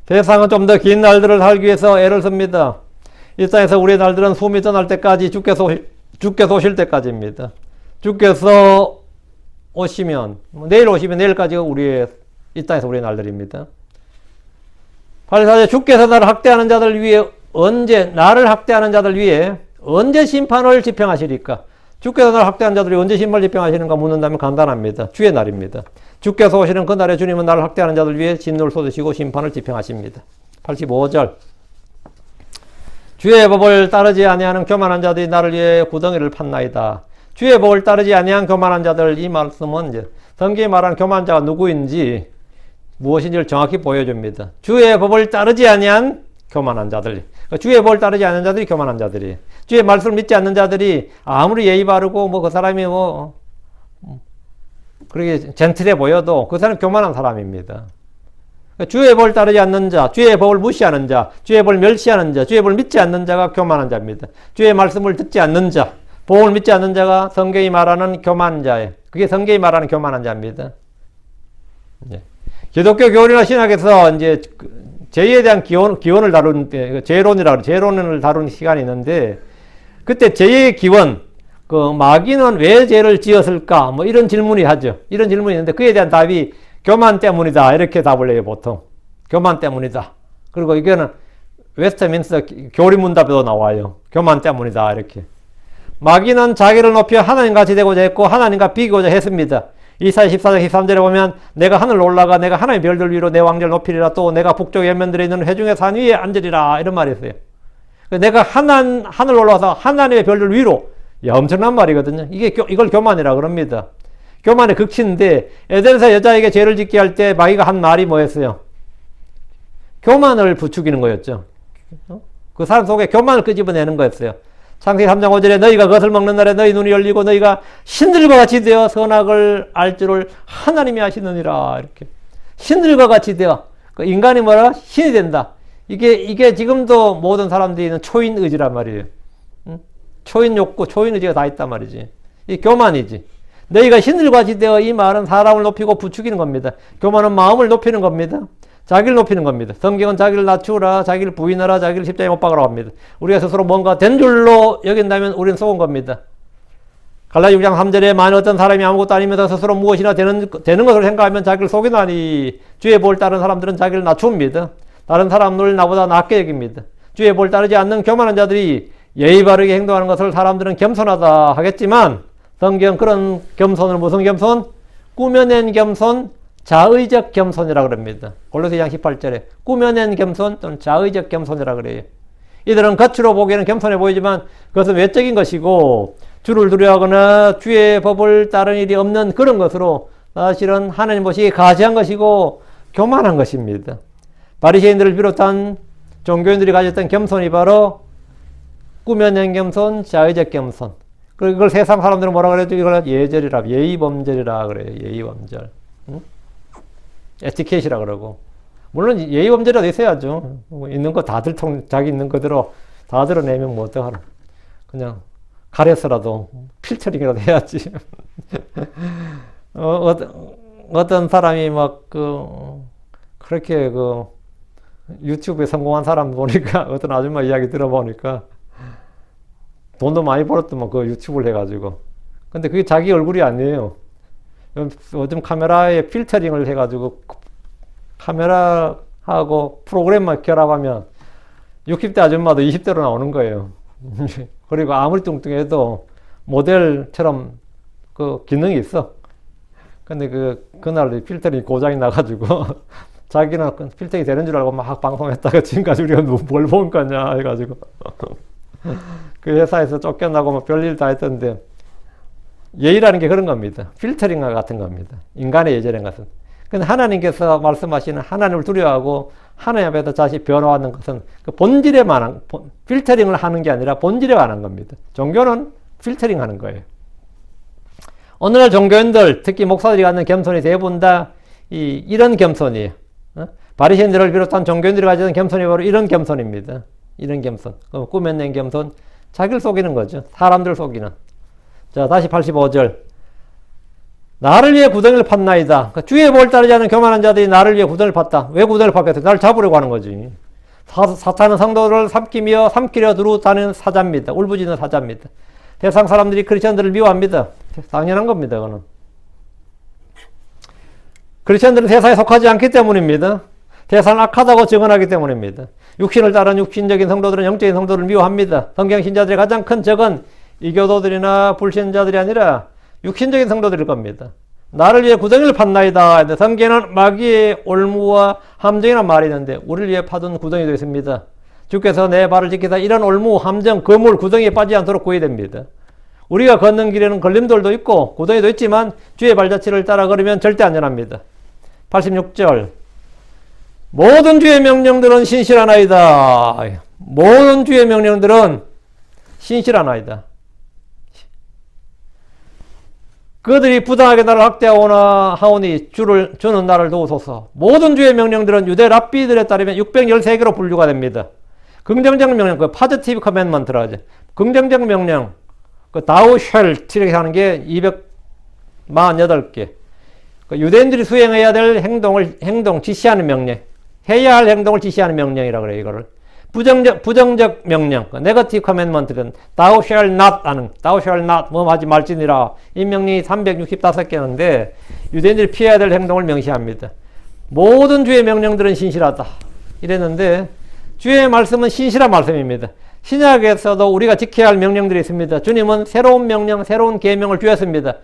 세상은 좀 더 긴 날들을 살기 위해서 애를 씁니다. 이 땅에서 우리의 날들은 숨이 떠날 때까지 주께서 오실 때까지입니다. 주께서 오시면, 내일 오시면 내일까지가 이 땅에서 우리의 날들입니다. 84절 주께서 나를 학대하는 자들 위에 언제 심판을 집행하시리까? 주께서 나를 학대한 자들이 언제 심판을 집행하시는가 묻는다면 간단합니다. 주의 날입니다. 주께서 오시는 그 날에 주님은 나를 학대하는 자들 위에 진노를 쏟으시고 심판을 집행하십니다. 85절 주의 법을 따르지 아니하는 교만한 자들이 나를 위해 구덩이를 팠나이다. 주의 법을 따르지 아니한 교만한 자들, 이 말씀은 이제 성경이 말하는 교만한 자가 누구인지 무엇인지를 정확히 보여줍니다. 주의 법을 따르지 아니한 교만한 자들. 주의 법을 따르지 않는 자들이 교만한 자들이에요. 주의 말씀을 믿지 않는 자들이 아무리 예의 바르고 그 사람이 그렇게 젠틀해 보여도 그 사람은 교만한 사람입니다. 주의 법을 따르지 않는 자, 주의 법을 무시하는 자, 주의 법을 멸시하는 자, 주의 법을 믿지 않는 자가 교만한 자입니다. 주의 말씀을 듣지 않는 자, 복음을 믿지 않는 자가 성경이 말하는 교만한 자예요. 그게 성경이 말하는 교만한 자입니다. 기독교 교리나 신학에서 이제 죄에 대한 기원을 다룬 때, 죄론을 다루는 시간이 있는데, 그때 죄의 기원, 마귀는 왜 죄를 지었을까? 이런 질문이 하죠. 이런 질문이 있는데, 그에 대한 답이 교만 때문이다. 이렇게 답을 해요, 보통. 교만 때문이다. 그리고 이거는 웨스트민스터 교리문답에도 나와요. 교만 때문이다. 이렇게. 마귀는 자기를 높여 하나님같이 되고자 했고, 하나님과 비교자 했습니다. 이사야 14장 13절에 보면 내가 하늘로 올라가 내가 하나님의 별들 위로 내 왕좌를 높이리라 또 내가 북쪽 연면들에 있는 회중의 산 위에 앉으리라 이런 말이 있어요. 내가 하늘로 올라가서 하나님의 별들 위로 엄청난 말이거든요. 이걸 교만이라 그럽니다. 교만의 극치인데 에덴에서 여자에게 죄를 짓게 할 때 마귀가 한 말이 뭐였어요? 교만을 부추기는 거였죠. 그 사람 속에 교만을 끄집어내는 거였어요. 창세기 3장 5절에 너희가 그것을 먹는 날에 너희 눈이 열리고 너희가 신들과 같이 되어 선악을 알 줄을 하나님이 아시느니라. 이렇게 신들과 같이 되어 인간이 신이 된다. 이게 지금도 모든 사람들이 있는 초인 의지란 말이에요. 응? 초인 욕구, 초인 의지가 다 있단 말이지. 이 교만이지. 너희가 신을 과시되어 이 말은 사람을 높이고 부추기는 겁니다. 교만은 마음을 높이는 겁니다. 자기를 높이는 겁니다. 성경은 자기를 낮추라, 자기를 부인하라, 자기를 십자가에 못 박으라고 합니다. 우리가 스스로 뭔가 된 줄로 여긴다면 우리는 속은 겁니다. 갈라디아 6장 3절에 만일 어떤 사람이 아무것도 아니면서 스스로 무엇이나 되는 것을 생각하면 자기를 속이나니 주의 볼 따른 사람들은 자기를 낮춥니다. 다른 사람을 나보다 낮게 여깁니다. 주의 볼 따르지 않는 교만한 자들이 예의 바르게 행동하는 것을 사람들은 겸손하다 하겠지만 성경 그런 겸손을 무슨 겸손? 꾸며낸 겸손, 자의적 겸손이라고 그럽니다. 골로새장 18절에 꾸며낸 겸손 또는 자의적 겸손이라고 그래요. 이들은 겉으로 보기에는 겸손해 보이지만 그것은 외적인 것이고 주를 두려워하거나 주의 법을 따르는 일이 없는 그런 것으로 사실은 하나님 보시기에 가시한 것이고 교만한 것입니다. 바리새인들을 비롯한 종교인들이 가졌던 겸손이 바로 꾸며낸 겸손, 자의적 겸손. 그리고 이걸 세상 사람들은 뭐라 그래도 이걸 예절이라, 예의범절이라 그래요. 예의범절. 응? 에티켓이라 그러고. 물론 예의범절이라도 있어야죠. 있는 거 다들 자기 있는 그대로 다 드러내면 뭐 어떡하나. 그냥 가려서라도 필터링이라도 해야지. 어떤 사람이 막 그렇게 유튜브에 성공한 사람 보니까 어떤 아줌마 이야기 들어보니까 돈도 많이 벌었더만 그 유튜브를 해가지고. 근데 그게 자기 얼굴이 아니에요. 요즘 카메라에 필터링을 해가지고 카메라하고 프로그램만 결합하면 60대 아줌마도 20대로 나오는 거예요. 그리고 아무리 뚱뚱해도 모델처럼 그 기능이 있어. 근데 그날 필터링 고장이 나가지고 자기는 필터링이 되는 줄 알고 막 방송했다가 지금까지 우리가 뭘 본 거냐 해가지고 그 회사에서 쫓겨나고 뭐 별일 다 했던데 예의라는 게 그런 겁니다. 필터링과 같은 겁니다. 인간의 예절인 것은. 근데 하나님께서 말씀하시는 하나님을 두려워하고 하나님 앞에서 자신이 변화하는 것은 그 본질에 관한 필터링을 하는 게 아니라 본질에 관한 겁니다. 종교는 필터링 하는 거예요. 오늘날 종교인들 특히 목사들이 갖는 겸손이 대부분 다 이런 겸손이에요. 바리새인들을 비롯한 종교인들이 가지는 겸손이 바로 이런 겸손입니다. 이런 겸손. 꾸며낸 겸손. 자기를 속이는 거죠. 사람들 속이는. 자, 다시 85절. 나를 위해 구덩이를 팠나이다. 주의 볼 따르지 않는 교만한 자들이 나를 위해 구덩이를 팠다. 왜 구덩이를 팠겠어요? 나를 잡으려고 하는 거지. 사탄은 성도를 삼키려 두루 다니는 사자입니다. 울부짖는 사자입니다. 세상 사람들이 크리스천들을 미워합니다. 당연한 겁니다. 그거는. 크리스천들은 세상에 속하지 않기 때문입니다. 세상은 악하다고 증언하기 때문입니다. 육신을 따른 육신적인 성도들은 영적인 성도를 미워합니다. 성경 신자들의 가장 큰 적은 이교도들이나 불신자들이 아니라 육신적인 성도들일 겁니다. 나를 위해 구덩이를 팠나이다. 성경에는 마귀의 올무와 함정이라는 말이 있는데 우리를 위해 파둔 구덩이도 있습니다. 주께서 내 발을 지키사 이런 올무, 함정, 그물, 구덩이에 빠지지 않도록 구해야 됩니다. 우리가 걷는 길에는 걸림돌도 있고 구덩이도 있지만 주의 발자취를 따라 걸으면 절대 안전합니다. 86절. 모든 주의 명령들은 신실하나이다. 모든 주의 명령들은 신실하나이다. 그들이 부당하게 나를 학대하오나 하오니 주는 나를 도우소서. 모든 주의 명령들은 유대 랍비들에 따르면 613개로 분류가 됩니다. 긍정적 명령, 그 positive commandment라 하죠. 긍정적 명령, 그 thou shalt 이렇게 하는 게 248개. 그 유대인들이 수행해야 될 행동 지시하는 명령, 해야 할 행동을 지시하는 명령이라고 그래요, 이거를. 부정적 명령, 네거티브 커맨먼트는 thou shall not 하는, thou shall not 뭐 하지 말지니라. 이 명령이 365개인데 유대인들이 피해야 될 행동을 명시합니다. 모든 주의 명령들은 신실하다 이랬는데 주의 말씀은 신실한 말씀입니다. 신약에서도 우리가 지켜야 할 명령들이 있습니다. 주님은 새로운 명령, 새로운 계명을 주셨습니다.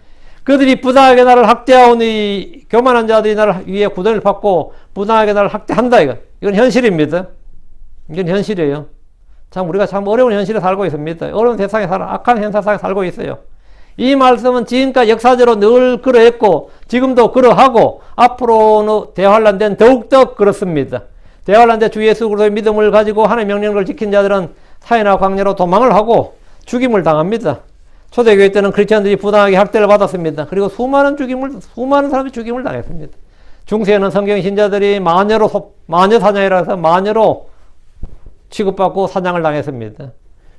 그들이 부당하게 나를 학대하오니 교만한 자들이 나를 위해 구덩이를 팠고 부당하게 나를 학대한다. 이건 현실입니다. 이건 현실이에요. 참 우리가 참 어려운 현실에 살고 있습니다. 어려운 세상에 악한 현상에 살고 있어요. 이 말씀은 지금까지 역사적으로 늘 그러했고 지금도 그러하고 앞으로는 대환란 된 더욱더 그렇습니다. 대환란 때 주 예수 그리스도의 믿음을 가지고 하나님의 명령을 지킨 자들은 사해나 광야로 도망을 하고 죽임을 당합니다. 초대교회 때는 크리스천들이 부당하게 학대를 받았습니다. 그리고 수많은 사람이 죽임을 당했습니다. 중세에는 성경 신자들이 마녀 사냥이라 해서 마녀로 취급받고 사냥을 당했습니다.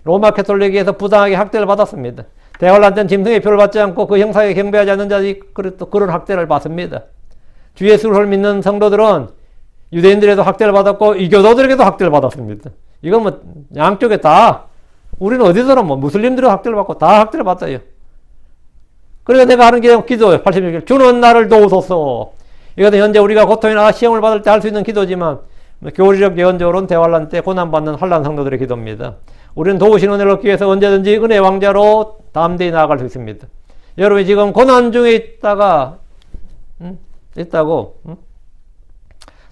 로마 캐톨릭에서 부당하게 학대를 받았습니다. 대환란 때는 짐승의 표를 받지 않고 그 형상에 경배하지 않는 자들이 그런 학대를 받습니다. 주 예수를 믿는 성도들은 유대인들에도 학대를 받았고 이교도들에게도 학대를 받았습니다. 이건 뭐 양쪽에 다 우리는 어디서나 뭐 무슬림들도 학대를 받고 다 학대를 받아요. 그러니까 내가 하는 게 기도예요. 86일 주는 나를 도우소서. 이것은 현재 우리가 고통이나 시험을 받을 때 할 수 있는 기도지만 교리적 예언적으로는 대환란 때 고난받는 환란 성도들의 기도입니다. 우리는 도우신 은혜를 얻기 위해서 언제든지 은혜의 왕자로 담대히 나아갈 수 있습니다. 여러분이 지금 고난 중에 있다고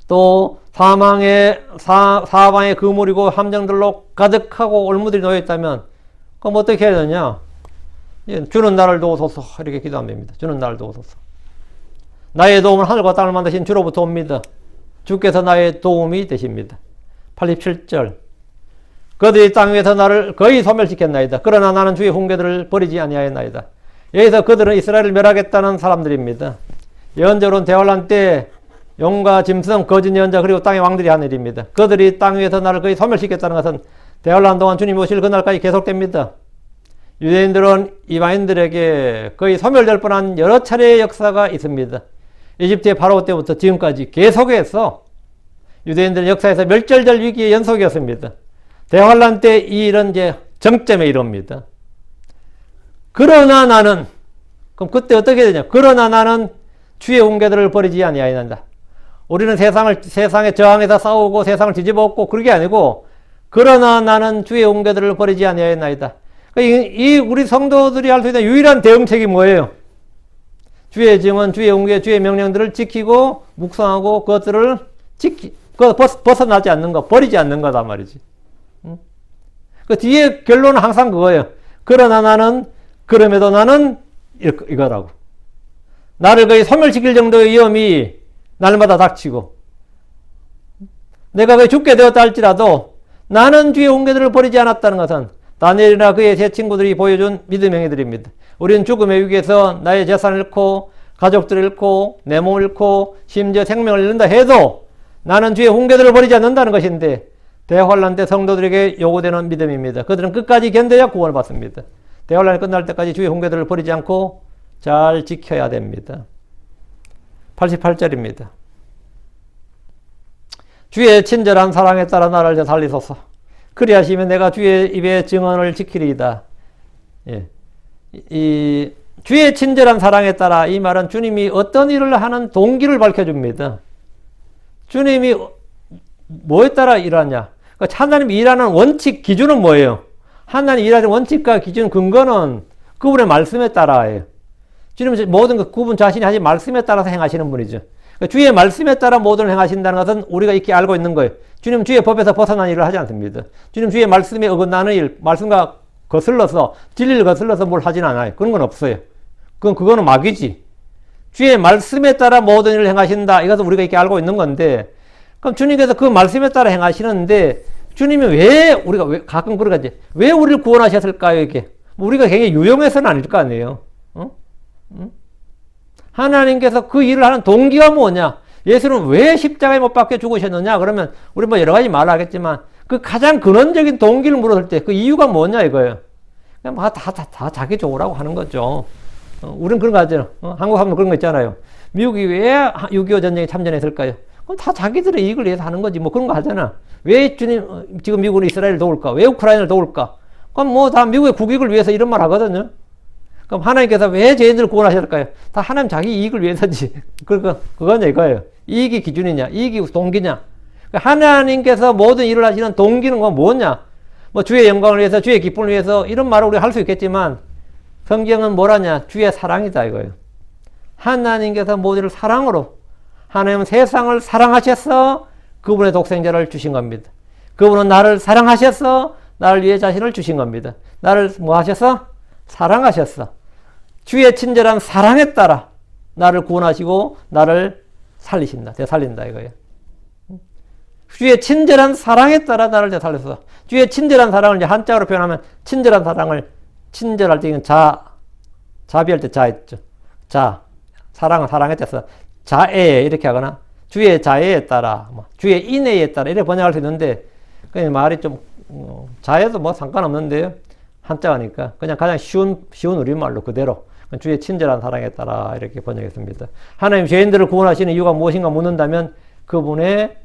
또 사방에 그물이고 함정들로 가득하고 올무들이 놓여있다면 그럼 어떻게 해야 되냐? 주는 나를 도우소서 이렇게 기도하면 됩니다. 주는 나를 도우소서. 나의 도움은 하늘과 땅을 만드신 주로부터 옵니다. 주께서 나의 도움이 되십니다. 87절 그들이 땅 위에서 나를 거의 소멸시켰나이다. 그러나 나는 주의 훈계들을 버리지 아니하였나이다. 여기서 그들은 이스라엘을 멸하겠다는 사람들입니다. 예언적으로는 대환란 때 용과 짐승, 거짓 예언자 그리고 땅의 왕들이 한 일입니다. 그들이 땅 위에서 나를 거의 소멸시켰다는 것은 대환란 동안 주님이 오실 그날까지 계속됩니다. 유대인들은 이방인들에게 거의 소멸될 뻔한 여러 차례의 역사가 있습니다. 이집트의 파라오 때부터 지금까지 계속해서 유대인들은 역사에서 멸절될 위기의 연속이었습니다. 대환란 때 이 일은 이제 정점에 이릅니다. 그러나 나는 그럼 그때 어떻게 되냐? 그러나 나는 주의 훈계들을 버리지 아니하였나이다. 우리는 세상에 저항해서 싸우고 세상을 뒤집어 엎고 그런 게 아니고 그러나 나는 주의 훈계들을 버리지 아니하였나이다. 이 우리 성도들이 할 수 있는 유일한 대응책이 뭐예요? 주의 증언, 주의 훈계, 주의 명령들을 지키고 묵상하고 그것들을 벗어나지 않는 것, 버리지 않는 거다 말이지. 그 뒤에 결론은 항상 그거예요. 그러나 나는, 그럼에도 나는 이거라고. 나를 거의 소멸시킬 정도의 위험이 날마다 닥치고 내가 거의 죽게 되었다 할지라도 나는 주의 훈계들을 버리지 않았다는 것은 다니엘이나 그의 세 친구들이 보여준 믿음의 행위들입니다. 우리는 죽음의 위기에서 나의 재산을 잃고 가족들을 잃고 내 몸을 잃고 심지어 생명을 잃는다 해도 나는 주의 훈계들을 버리지 않는다는 것인데 대환란 때 성도들에게 요구되는 믿음입니다. 그들은 끝까지 견뎌야 구원을 받습니다. 대환란이 끝날 때까지 주의 훈계들을 버리지 않고 잘 지켜야 됩니다. 88절입니다. 주의 친절한 사랑에 따라 나를 살리소서. 그리하시면 내가 주의 입의 증언을 지키리이다. 예. 이 주의 친절한 사랑에 따라 이 말은 주님이 어떤 일을 하는 동기를 밝혀줍니다. 주님이 뭐에 따라 일하냐? 그러니까 하나님이 일하는 원칙, 기준은 뭐예요? 하나님이 일하는 원칙과 기준, 근거는 그분의 말씀에 따라예요. 주님은 모든 것 그분 자신이 하신 말씀에 따라서 행하시는 분이죠. 그러니까 주의 말씀에 따라 모든 행하신다는 것은 우리가 이렇게 알고 있는 거예요. 주님 주의 법에서 벗어난 일을 하지 않습니다. 주님 주의 말씀에 어긋나는 일, 말씀과 거슬러서 진리를 거슬러서 뭘 하진 않아요. 그런 건 없어요. 그거는 막이지. 주의 말씀에 따라 모든 일을 행하신다. 이것은 우리가 이렇게 알고 있는 건데, 그럼 주님께서 그 말씀에 따라 행하시는데 주님이 왜 가끔 그러겠지? 왜 우리를 구원하셨을까요? 이게 우리가 굉장히 유용해서는 아닐 거 아니에요. 하나님께서 그 일을 하는 동기가 뭐냐? 예수는 왜 십자가에 못 박혀 죽으셨느냐? 그러면 우리 뭐 여러 가지 말을 하겠지만 그 가장 근원적인 동기를 물었을 때 그 이유가 뭐냐 이거예요. 그냥 다 자기 좋으라고 하는 거죠. 우리는 그런 거 하잖아요. 한국 하면 그런 거 있잖아요. 미국이 왜 6.25 전쟁에 참전했을까요? 그럼 다 자기들의 이익을 위해서 하는 거지. 뭐 그런 거 하잖아. 왜 주님 지금 미국은 이스라엘을 도울까? 왜 우크라이나를 도울까? 그럼 뭐 다 미국의 국익을 위해서 이런 말 하거든요. 그럼 하나님께서 왜 죄인들을 구원하셨을까요? 다 하나님 자기 이익을 위해서지. 그거냐 이거예요. 이익이 기준이냐? 이익이 동기냐? 하나님께서 모든 일을 하시는 동기는 뭐냐? 뭐 주의 영광을 위해서, 주의 기쁨을 위해서 이런 말을 우리가 할 수 있겠지만 성경은 뭐라냐? 주의 사랑이다 이거예요. 하나님께서 모든 일을 사랑으로, 하나님은 세상을 사랑하셔서 그분의 독생자를 주신 겁니다. 그분은 나를 사랑하셔서 나를 위해 자신을 주신 겁니다. 나를 뭐 하셔서? 사랑하셨어. 주의 친절한 사랑에 따라 나를 구원하시고 나를 살리신다. 되살린다 이거예요. 주의 친절한 사랑에 따라 나를 되살렸어. 주의 친절한 사랑을 이제 한자어로 표현하면 친절한 사랑을 친절할 때 자비할 때 자했죠. 사랑을 사랑에 따라서 자애 이렇게 하거나 주의 자애에 따라 주의 인애에 따라 이렇게 번역할 수 있는데 그냥 말이 좀 자해도 뭐 상관없는데요. 한자니까 그냥 가장 쉬운 우리말로 그대로 주의 친절한 사랑에 따라 이렇게 번역했습니다. 하나님 죄인들을 구원하시는 이유가 무엇인가 묻는다면 그분의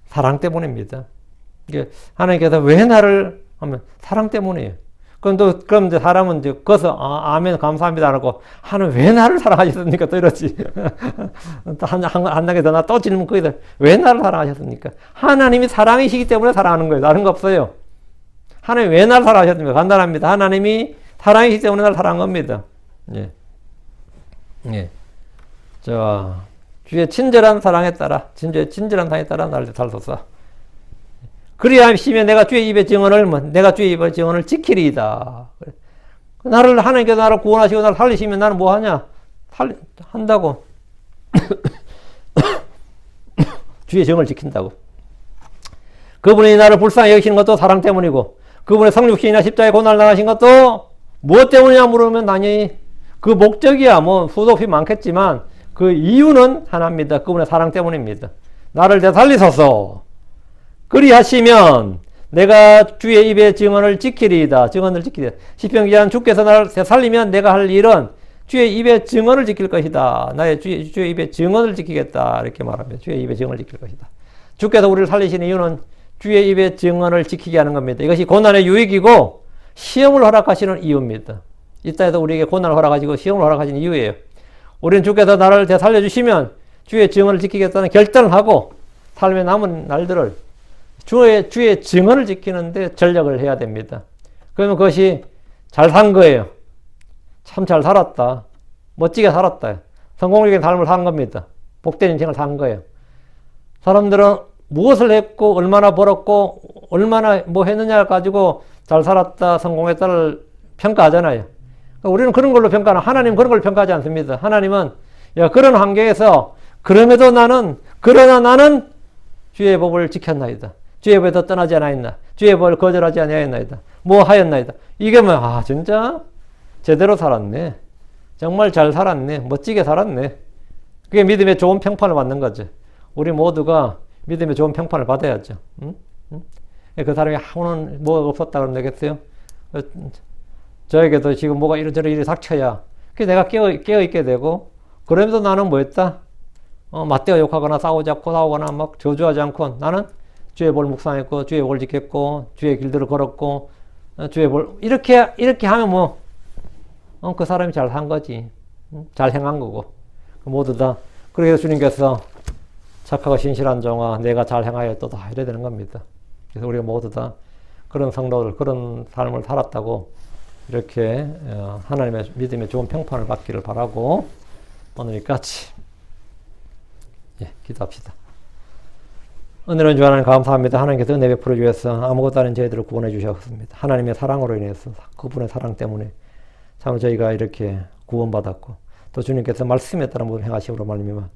사랑 때문입니다. 하나님께서 왜 나를 하면 사랑 때문이에요. 그럼 이제 사람은 이제 거기서 아멘 감사합니다 하고 하나님 왜 나를 사랑하셨습니까? 또 이러지. 한 단계 더 나 또 질문 거기다 왜 나를 사랑하셨습니까? 하나님이 사랑이시기 때문에 사랑하는 거예요. 다른 거 없어요. 하나님 왜 나를 사랑하셨습니까? 간단합니다. 하나님이 사랑이시기 때문에 나를 사랑한 겁니다. 예. 예. 주의 친절한 사랑에 따라, 친절한 사랑에 따라 나를 살소서. 그리하시면 내가 주의 입의 증언을 지키리이다. 나를, 하나님께서 나를 구원하시고 나를 살리시면 나는 뭐 하냐? 한다고. 주의 정을 지킨다고. 그분이 나를 불쌍히 여기시는 것도 사랑 때문이고, 그분의 성육신이나 십자가의 고난을 당하신 것도 무엇 때문이냐 물으면 당연히 그 목적이야. 뭐 후속이 많겠지만 그 이유는 하나입니다. 그분의 사랑 때문입니다. 나를 되살리소서. 그리하시면 내가 주의 입의 증언을 지키리이다. 증언을 지키리이다. 시편 기자는 주께서 나를 되살리면 내가 할 일은 주의 입의 증언을 지킬 것이다. 나의 주의 입의 증언을 지키겠다. 이렇게 말합니다. 주의 입의 증언을 지킬 것이다. 주께서 우리를 살리시는 이유는 주의 입의 증언을 지키게 하는 겁니다. 이것이 고난의 유익이고 시험을 허락하시는 이유입니다. 이 땅에서 우리에게 고난을 허락하시고 시험을 허락하시는 이유예요. 우리는 주께서 나를 되살려주시면 주의 증언을 지키겠다는 결단을 하고 삶의 남은 날들을 주의 증언을 지키는데 전력을 해야 됩니다. 그러면 그것이 잘 산 거예요. 참 잘 살았다. 멋지게 살았다. 성공적인 삶을 산 겁니다. 복된 인생을 산 거예요. 사람들은 무엇을 했고 얼마나 벌었고 얼마나 뭐 했느냐 가지고 잘 살았다 성공했다를 평가하잖아요. 우리는 그런 걸로 평가하는 하나님 그런 걸 평가하지 않습니다. 하나님은 그런 환경에서 그러나 나는 주의 법을 지켰나이다. 주의 법에서 떠나지 않았나. 주의 법을 거절하지 아니하였나이다. 뭐 하였나이다. 이게 뭐 진짜 제대로 살았네. 정말 잘 살았네. 멋지게 살았네. 그게 믿음의 좋은 평판을 받는 거죠. 우리 모두가 믿음의 좋은 평판을 받아야죠. 응? 그 사람이 아무런 뭐가 없었다 그러면 되겠어요? 저에게도 지금 뭐가 이런저런 일이 닥쳐야 내가 깨어있게 되고 그러면서 나는 뭐 했다? 맞대어 욕하거나 싸우거나 막 저주하지 않고 나는 주의 법을 묵상했고 주의 법을 지켰고 주의 길들을 걸었고 주의 법을 이렇게 하면 그 사람이 잘 산 거지. 잘 행한 거고 모두 다 그래서 주님께서 착하고 신실한 종아 내가 잘 행하였도다 이래야 되는 겁니다. 그래서 우리가 모두 다 그런 성도들 그런 삶을 살았다고 이렇게 하나님의 믿음의 좋은 평판을 받기를 바라고 오늘 여기까지 기도합시다. 은혜로운 주 하나님 감사합니다. 하나님께서 은혜 베풀어 주셔서 아무것도 아닌 저희들을 구원해 주셨습니다. 하나님의 사랑으로 인해서 그분의 사랑 때문에 참 저희가 이렇게 구원받았고 또 주님께서 말씀에 따른 모든 행하심으로 말미암아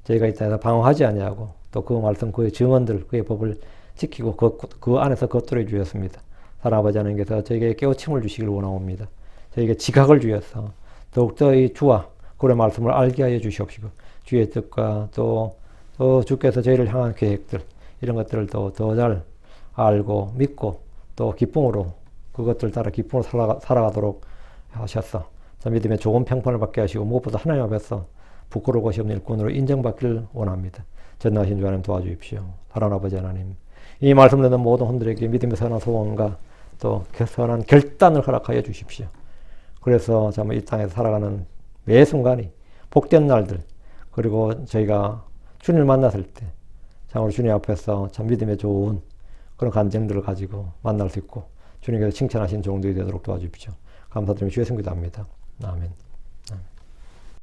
저희가 이 땅에서 방황하지 아니하고 또 그 말씀 그의 증언들 그의 법을 지키고 그 안에서 겉돌해 주셨습니다. 사랑 아버지 하나님께서 저에게 깨우침을 주시길 원하옵니다. 저에게 지각을 주셔서 더욱더 이 주와 그의 말씀을 알게 하여 주시옵시고 주의 뜻과 또 주께서 저희를 향한 계획들 이런 것들을 더 잘 알고 믿고 또 기쁨으로 그것들 따라 기쁨으로 살아가도록 하셔서 믿음의 좋은 평판을 받게 하시고 무엇보다 하나님 앞에서 부끄러울 것이 없는 일꾼으로 인정받기를 원합니다. 전능하신 주 하나님 도와주십시오. 사랑하는 아버지 하나님 이 말씀 듣는 모든 분들에게 믿음의 선한 소원과 또 선한 결단을 허락하여 주십시오. 그래서 이 땅에서 살아가는 매 순간이 복된 날들 그리고 저희가 주님을 만났을 때 참으로 주님 앞에서 참 믿음의 좋은 그런 감정들을 가지고 만날 수 있고 주님께서 칭찬하신 종들이 되도록 도와주십시오. 감사드리며 주의 성기도합니다. 아멘.